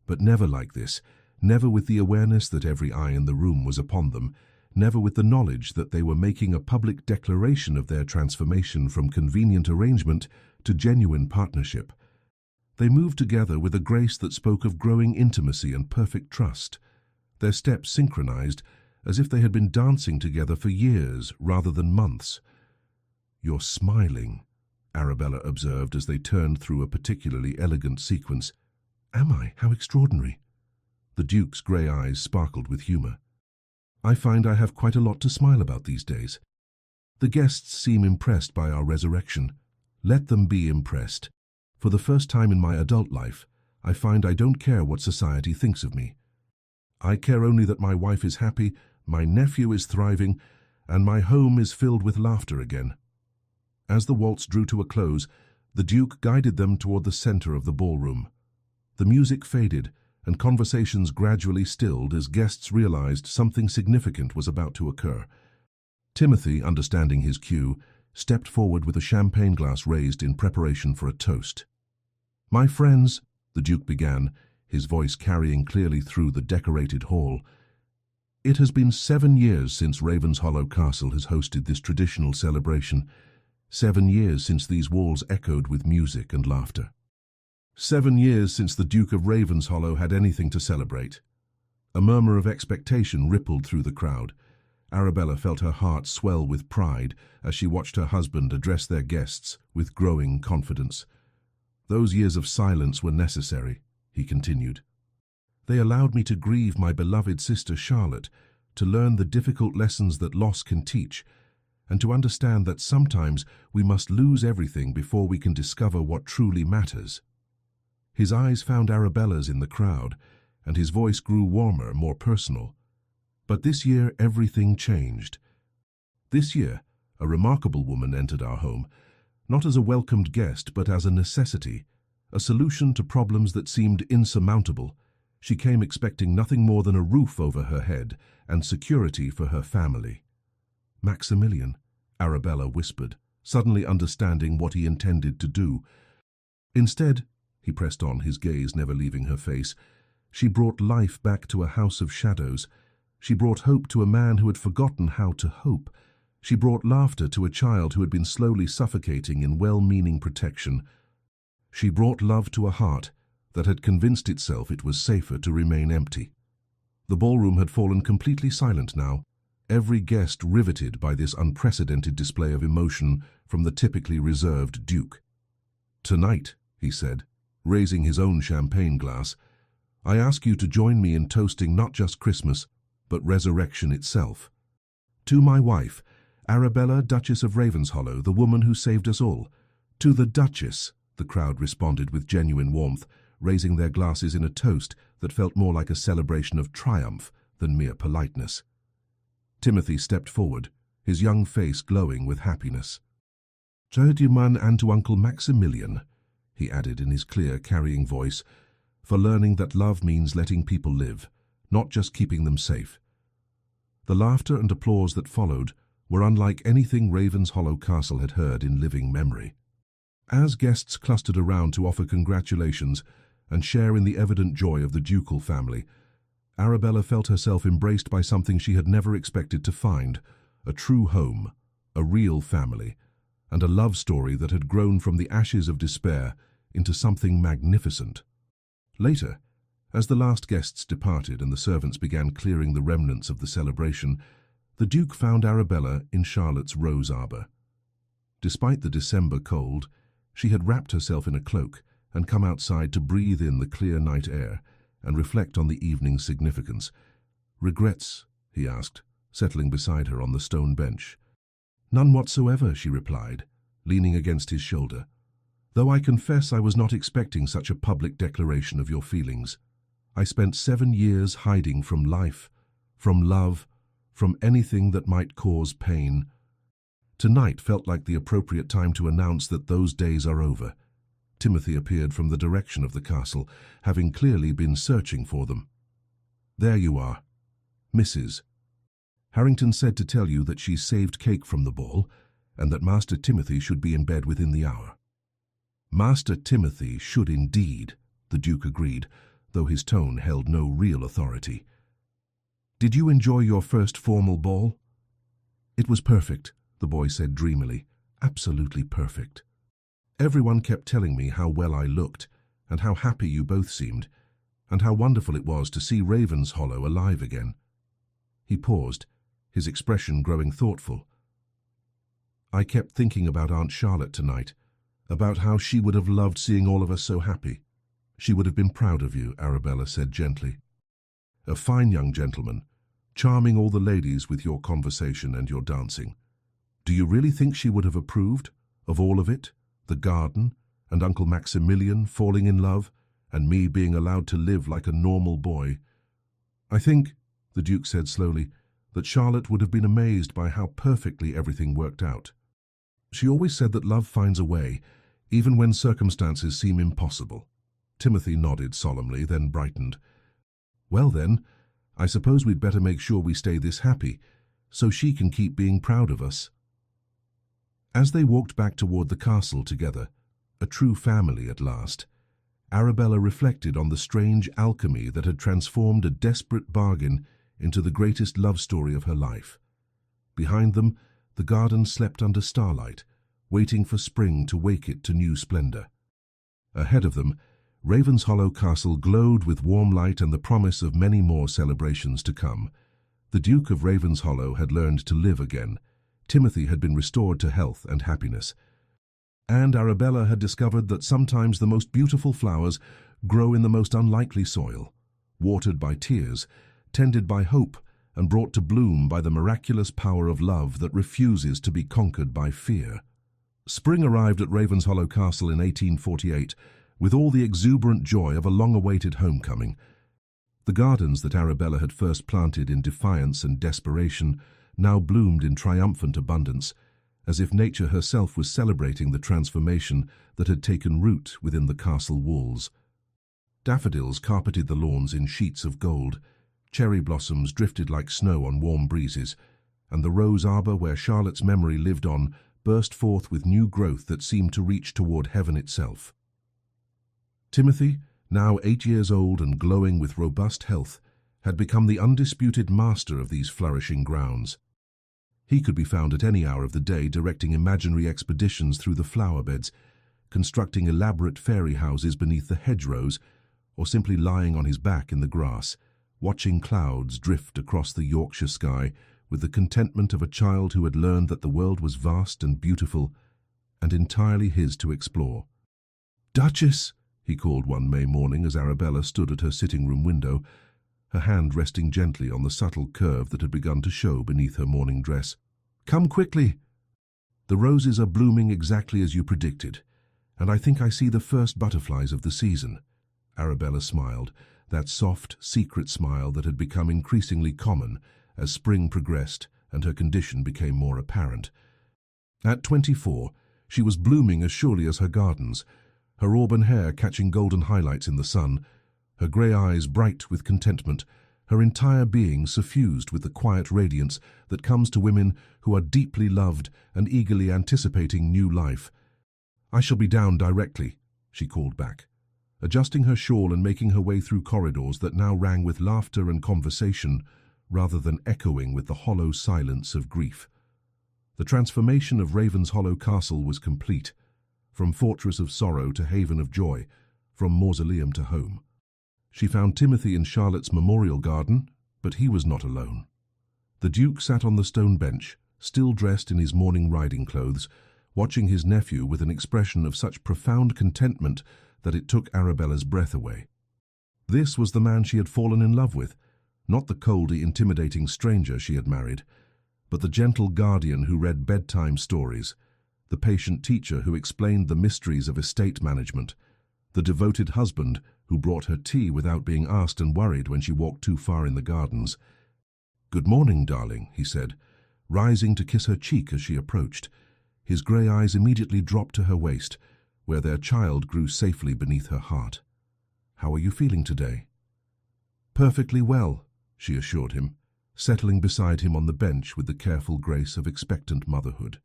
but never like this, never with the awareness that every eye in the room was upon them, never with the knowledge that they were making a public declaration of their transformation from convenient arrangement to genuine partnership. They moved together with a grace that spoke of growing intimacy and perfect trust, their steps synchronized as if they had been dancing together for years rather than months. "You're smiling," Arabella observed as they turned through a particularly elegant sequence. "Am I? How extraordinary." The Duke's grey eyes sparkled with humour. "I find I have quite a lot to smile about these days. The guests seem impressed by our resurrection. Let them be impressed. For the first time in my adult life, I find I don't care what society thinks of me. I care only that my wife is happy, my nephew is thriving, and my home is filled with laughter again." As the waltz drew to a close, the Duke guided them toward the center of the ballroom. The music faded, and conversations gradually stilled as guests realized something significant was about to occur. Timothy, understanding his cue, stepped forward with a champagne glass raised in preparation for a toast. "My friends," the Duke began, his voice carrying clearly through the decorated hall, "it has been 7 years since Ravenshollow Castle has hosted this traditional celebration. 7 years since these walls echoed with music and laughter. 7 years since the Duke of Ravenshollow had anything to celebrate." A murmur of expectation rippled through the crowd. Arabella felt her heart swell with pride as she watched her husband address their guests with growing confidence. "Those years of silence were necessary," he continued. "They allowed me to grieve my beloved sister Charlotte, to learn the difficult lessons that loss can teach, and to understand that sometimes we must lose everything before we can discover what truly matters." His eyes found Arabella's in the crowd, and his voice grew warmer, more personal. "But this year everything changed. This year, a remarkable woman entered our home, not as a welcomed guest but as a necessity, a solution to problems that seemed insurmountable. She came expecting nothing more than a roof over her head and security for her family." "Maximilian," Arabella whispered, suddenly understanding what he intended to do. "Instead," he pressed on, his gaze never leaving her face, She brought life back to a house of shadows. She brought hope to a man who had forgotten how to hope. She brought laughter to a child who had been slowly suffocating in well-meaning protection. She brought love to a heart that had convinced itself it was safer to remain empty. The ballroom had fallen completely silent now, every guest riveted by this unprecedented display of emotion from the typically reserved Duke. "Tonight," he said, raising his own champagne glass, "I ask you to join me in toasting not just Christmas, but resurrection itself. To my wife, Arabella, Duchess of Ravenshollow, the woman who saved us all. To the Duchess," the crowd responded with genuine warmth, raising their glasses in a toast that felt more like a celebration of triumph than mere politeness. Timothy stepped forward, his young face glowing with happiness. "To your man and to Uncle Maximilian," he added in his clear, carrying voice, "for learning that love means letting people live, not just keeping them safe." The laughter and applause that followed were unlike anything Ravenshollow Castle had heard in living memory. As guests clustered around to offer congratulations and share in the evident joy of the ducal family, Arabella felt herself embraced by something she had never expected to find: a true home, a real family, and a love story that had grown from the ashes of despair into something magnificent. Later, as the last guests departed and the servants began clearing the remnants of the celebration, the Duke found Arabella in Charlotte's rose arbor. Despite the December cold, she had wrapped herself in a cloak and come outside to breathe in the clear night air and reflect on the evening's significance. "Regrets?" he asked, settling beside her on the stone bench. "None whatsoever," she replied, leaning against his shoulder, "though I confess I was not expecting such a public declaration of your feelings. I spent 7 years hiding from life, from love, from anything that might cause pain. Tonight felt like the appropriate time to announce that those days are over." Timothy appeared from the direction of the castle, having clearly been searching for them. "There you are, Mrs. Harrington said to tell you that she saved cake from the ball, and that Master Timothy should be in bed within the hour." "Master Timothy should indeed," the Duke agreed, though his tone held no real authority. "Did you enjoy your first formal ball?" "It was perfect," the boy said dreamily. "Absolutely perfect. Everyone kept telling me how well I looked, and how happy you both seemed, and how wonderful it was to see Ravenshollow alive again." He paused, his expression growing thoughtful. "I kept thinking about Aunt Charlotte tonight, about how she would have loved seeing all of us so happy." "She would have been proud of you," Arabella said gently. "A fine young gentleman, charming all the ladies with your conversation and your dancing. Do you really think she would have approved of all of it? The garden, and Uncle Maximilian falling in love, and me being allowed to live like a normal boy? I think," the Duke said slowly, "that Charlotte would have been amazed by how perfectly everything worked out. She always said that love finds a way, even when circumstances seem impossible." Timothy nodded solemnly, then brightened. "Well then, I suppose we'd better make sure we stay this happy, so she can keep being proud of us." As they walked back toward the castle together, a true family at last, Arabella reflected on the strange alchemy that had transformed a desperate bargain into the greatest love story of her life. Behind them, the garden slept under starlight, waiting for spring to wake it to new splendor. Ahead of them, Ravenshollow Castle glowed with warm light and the promise of many more celebrations to come. The Duke of Ravenshollow had learned to live again. Timothy had been restored to health and happiness. And Arabella had discovered that sometimes the most beautiful flowers grow in the most unlikely soil, watered by tears, tended by hope, and brought to bloom by the miraculous power of love that refuses to be conquered by fear. Spring arrived at Ravenshollow Castle in 1848, with all the exuberant joy of a long-awaited homecoming. The gardens that Arabella had first planted in defiance and desperation now bloomed in triumphant abundance, as if nature herself was celebrating the transformation that had taken root within the castle walls. Daffodils carpeted the lawns in sheets of gold, cherry blossoms drifted like snow on warm breezes, and the rose arbor where Charlotte's memory lived on burst forth with new growth that seemed to reach toward heaven itself. Timothy, now 8 years old and glowing with robust health, had become the undisputed master of these flourishing grounds. He could be found at any hour of the day directing imaginary expeditions through the flower beds, constructing elaborate fairy houses beneath the hedgerows, or simply lying on his back in the grass, watching clouds drift across the Yorkshire sky with the contentment of a child who had learned that the world was vast and beautiful and entirely his to explore. "Duchess!" he called one May morning as Arabella stood at her sitting-room window, her hand resting gently on the subtle curve that had begun to show beneath her morning dress. "Come quickly! The roses are blooming exactly as you predicted, and I think I see the first butterflies of the season." Arabella smiled, that soft, secret smile that had become increasingly common as spring progressed and her condition became more apparent. At 24, she was blooming as surely as her gardens, her auburn hair catching golden highlights in the sun, her grey eyes bright with contentment, her entire being suffused with the quiet radiance that comes to women who are deeply loved and eagerly anticipating new life. "I shall be down directly," she called back, adjusting her shawl and making her way through corridors that now rang with laughter and conversation rather than echoing with the hollow silence of grief. The transformation of Ravenshollow Castle was complete, from fortress of sorrow to haven of joy, from mausoleum to home. She found Timothy in Charlotte's memorial garden, but he was not alone. The Duke sat on the stone bench, still dressed in his morning riding clothes, watching his nephew with an expression of such profound contentment that it took Arabella's breath away. This was the man she had fallen in love with, not the coldly intimidating stranger she had married, but the gentle guardian who read bedtime stories, the patient teacher who explained the mysteries of estate management, the devoted husband who brought her tea without being asked and worried when she walked too far in the gardens. "Good morning, darling," he said, rising to kiss her cheek as she approached. His grey eyes immediately dropped to her waist, where their child grew safely beneath her heart. "How are you feeling today?" "Perfectly well," she assured him, settling beside him on the bench with the careful grace of expectant motherhood.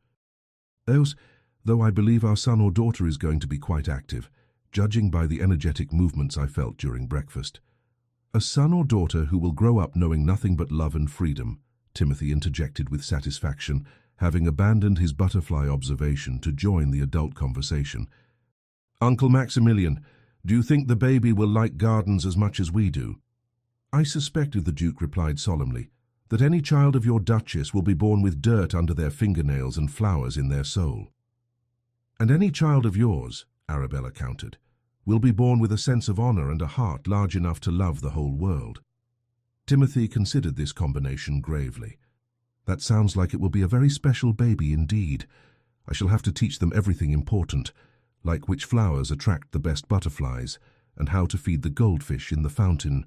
"Though I believe our son or daughter is going to be quite active, judging by the energetic movements I felt during breakfast." "A son or daughter who will grow up knowing nothing but love and freedom," Timothy interjected with satisfaction, having abandoned his butterfly observation to join the adult conversation. "Uncle Maximilian, do you think the baby will like gardens as much as we do?" "I suspected," the Duke replied solemnly, "that any child of your Duchess will be born with dirt under their fingernails and flowers in their soul." "And any child of yours," Arabella countered, "will be born with a sense of honor and a heart large enough to love the whole world." Timothy considered this combination gravely. "That sounds like it will be a very special baby indeed. I shall have to teach them everything important, like which flowers attract the best butterflies, and how to feed the goldfish in the fountain,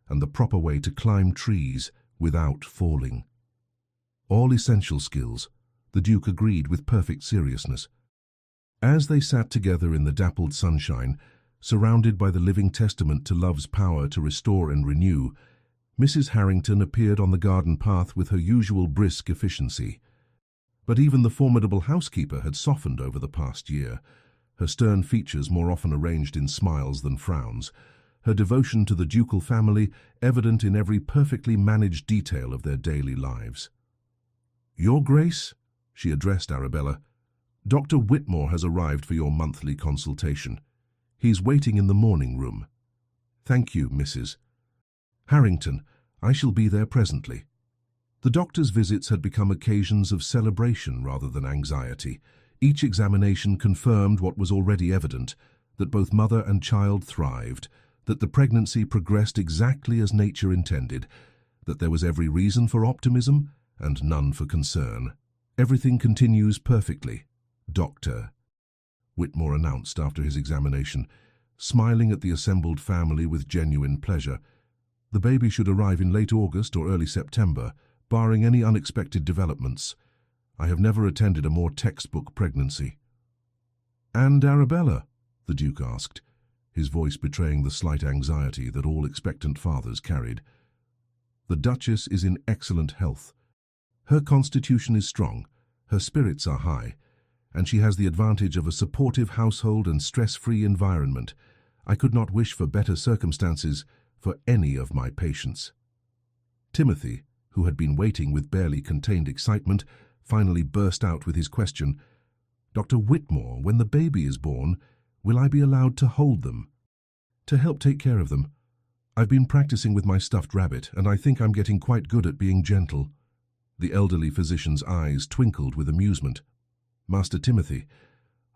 and the proper way to climb trees without falling." All essential skills, the Duke agreed with perfect seriousness. As they sat together in the dappled sunshine, surrounded by the living testament to love's power to restore and renew, Mrs. Harrington appeared on the garden path with her usual brisk efficiency. But even the formidable housekeeper had softened over the past year, her stern features more often arranged in smiles than frowns, her devotion to the ducal family evident in every perfectly managed detail of their daily lives. "Your Grace," she addressed Arabella, "Dr. Whitmore has arrived for your monthly consultation. He's waiting in the morning room." "Thank you, Mrs. Harrington. I shall be there presently." The doctor's visits had become occasions of celebration rather than anxiety. Each examination confirmed what was already evident, that both mother and child thrived, that the pregnancy progressed exactly as nature intended, that there was every reason for optimism and none for concern. "Everything continues perfectly, Doctor," Whitmore announced after his examination, smiling at the assembled family with genuine pleasure. "The baby should arrive in late August or early September, barring any unexpected developments. I have never attended a more textbook pregnancy." "And Arabella?" the Duke asked, his voice betraying the slight anxiety that all expectant fathers carried. "The Duchess is in excellent health. Her constitution is strong, her spirits are high, and she has the advantage of a supportive household and stress-free environment. I could not wish for better circumstances for any of my patients. Timothy, who had been waiting with barely contained excitement, finally burst out with his question. "Dr. Whitmore, when the baby is born, will I be allowed to hold them? To help take care of them? I've been practicing with my stuffed rabbit, and I think I'm getting quite good at being gentle." The elderly physician's eyes twinkled with amusement. "Master Timothy,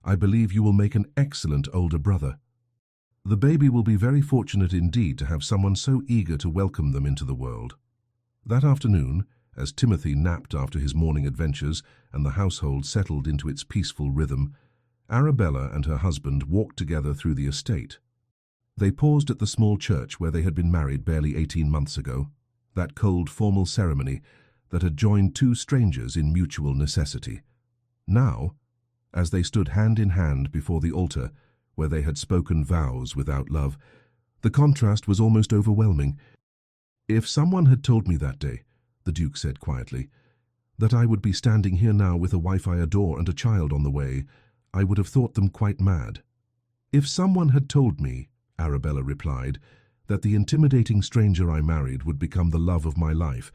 I believe you will make an excellent older brother. The baby will be very fortunate indeed to have someone so eager to welcome them into the world." That afternoon, as Timothy napped after his morning adventures and the household settled into its peaceful rhythm, Arabella and her husband walked together through the estate. They paused at the small church where they had been married barely 18 months ago, that cold formal ceremony that had joined two strangers in mutual necessity. Now, as they stood hand in hand before the altar where they had spoken vows without love, the contrast was almost overwhelming. "If someone had told me that day," the Duke said quietly, "that I would be standing here now with a wife I adore and a child on the way, I would have thought them quite mad." "If someone had told me," Arabella replied, "that the intimidating stranger I married would become the love of my life,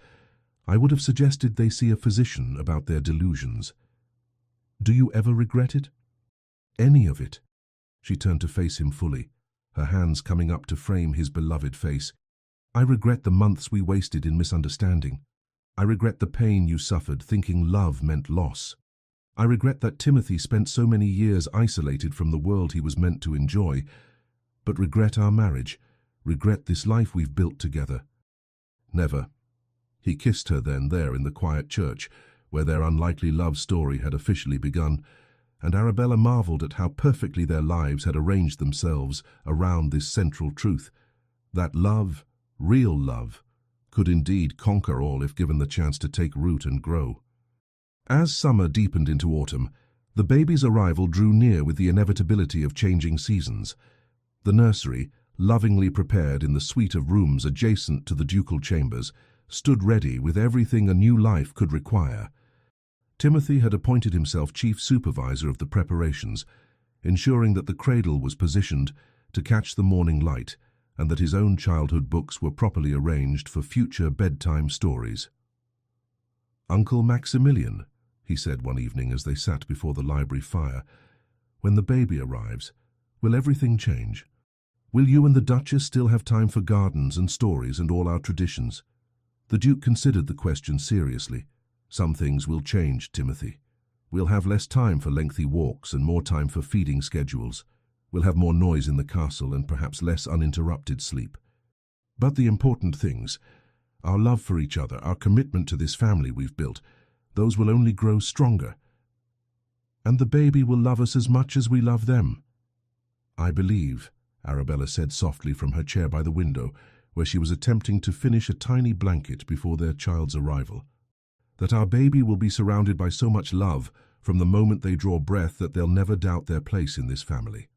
I would have suggested they see a physician about their delusions. Do you ever regret it? Any of it?" She turned to face him fully, her hands coming up to frame his beloved face. "I regret the months we wasted in misunderstanding. I regret the pain you suffered thinking love meant loss. I regret that Timothy spent so many years isolated from the world he was meant to enjoy, but regret our marriage, regret this life we've built together. Never." He kissed her then there in the quiet church, where their unlikely love story had officially begun, and Arabella marveled at how perfectly their lives had arranged themselves around this central truth, that love, real love, could indeed conquer all if given the chance to take root and grow. As summer deepened into autumn, the baby's arrival drew near with the inevitability of changing seasons. The nursery, lovingly prepared in the suite of rooms adjacent to the ducal chambers, stood ready with everything a new life could require. Timothy had appointed himself chief supervisor of the preparations, ensuring that the cradle was positioned to catch the morning light and that his own childhood books were properly arranged for future bedtime stories. "Uncle Maximilian," he said one evening as they sat before the library fire, "when the baby arrives, will everything change? Will you and the Duchess still have time for gardens and stories and all our traditions?" The Duke considered the question seriously. "Some things will change, Timothy. We'll have less time for lengthy walks and more time for feeding schedules. We'll have more noise in the castle and perhaps less uninterrupted sleep. But the important things, our love for each other, our commitment to this family we've built, those will only grow stronger. And the baby will love us as much as we love them." "I believe," Arabella said softly from her chair by the window, where she was attempting to finish a tiny blanket before their child's arrival, "that our baby will be surrounded by so much love from the moment they draw breath that they'll never doubt their place in this family."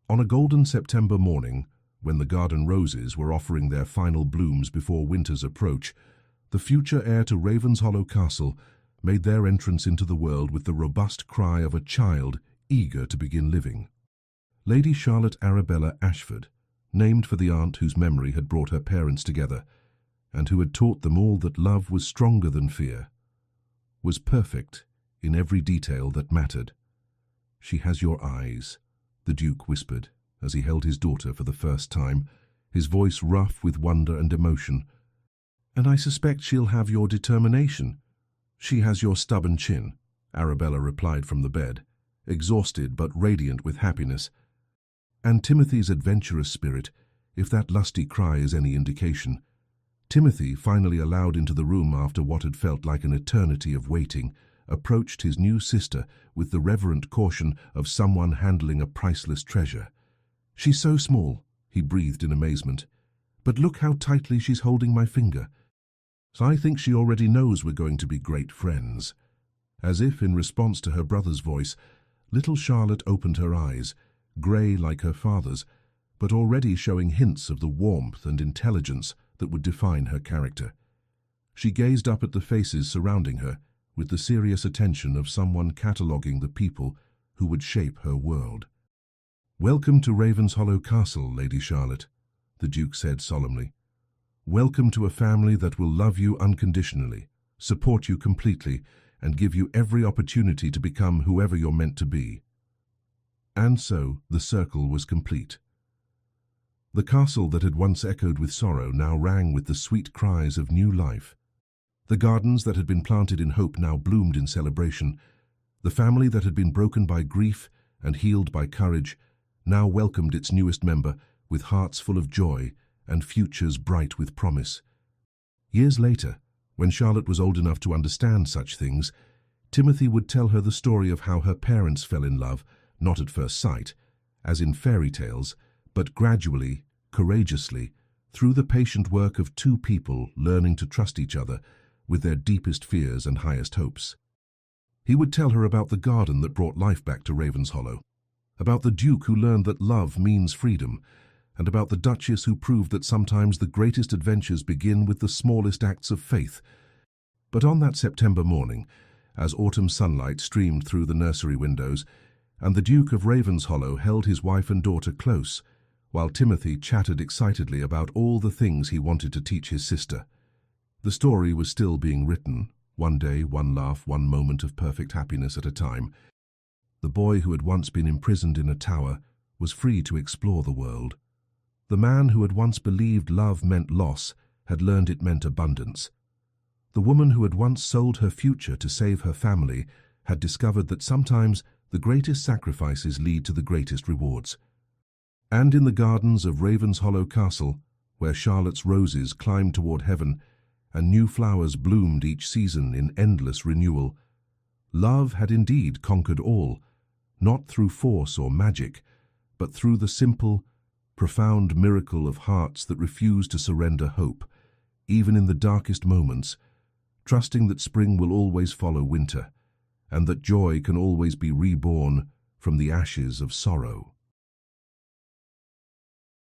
On a golden September morning, when the garden roses were offering their final blooms before winter's approach, the future heir to Ravenshollow Castle made their entrance into the world with the robust cry of a child eager to begin living. Lady Charlotte Arabella Ashford, named for the aunt whose memory had brought her parents together, and who had taught them all that love was stronger than fear, was perfect in every detail that mattered. "She has your eyes," the Duke whispered as he held his daughter for the first time, his voice rough with wonder and emotion. "And I suspect she'll have your determination. She has your stubborn chin," Arabella replied from the bed, exhausted but radiant with happiness. "And Timothy's adventurous spirit, if that lusty cry is any indication." Timothy, finally allowed into the room after what had felt like an eternity of waiting, approached his new sister with the reverent caution of someone handling a priceless treasure. "She's so small," he breathed in amazement, "but look how tightly she's holding my finger. So I think she already knows we're going to be great friends." As if in response to her brother's voice, little Charlotte opened her eyes, grey like her father's, but already showing hints of the warmth and intelligence that would define her character. She gazed up at the faces surrounding her with the serious attention of someone cataloguing the people who would shape her world. "Welcome to Ravenshollow Castle, Lady Charlotte," the Duke said solemnly. "Welcome to a family that will love you unconditionally, support you completely, and give you every opportunity to become whoever you're meant to be." And so the circle was complete. The castle that had once echoed with sorrow now rang with the sweet cries of new life. The gardens that had been planted in hope now bloomed in celebration. The family that had been broken by grief and healed by courage now welcomed its newest member with hearts full of joy and futures bright with promise. Years later, when Charlotte was old enough to understand such things, Timothy would tell her the story of how her parents fell in love, not at first sight, as in fairy tales, but gradually, courageously, through the patient work of two people learning to trust each other with their deepest fears and highest hopes. He would tell her about the garden that brought life back to Ravenshollow, about the Duke who learned that love means freedom, and about the Duchess who proved that sometimes the greatest adventures begin with the smallest acts of faith. But on that September morning, as autumn sunlight streamed through the nursery windows, and the Duke of Ravenshollow held his wife and daughter close, while Timothy chattered excitedly about all the things he wanted to teach his sister. The story was still being written, one day, one laugh, one moment of perfect happiness at a time. The boy who had once been imprisoned in a tower was free to explore the world. The man who had once believed love meant loss had learned it meant abundance. The woman who had once sold her future to save her family had discovered that sometimes the greatest sacrifices lead to the greatest rewards. And in the gardens of Ravenshollow Castle, where Charlotte's roses climbed toward heaven and new flowers bloomed each season in endless renewal, love had indeed conquered all, not through force or magic, but through the simple, profound miracle of hearts that refuse to surrender hope, even in the darkest moments, trusting that spring will always follow winter, and that joy can always be reborn from the ashes of sorrow.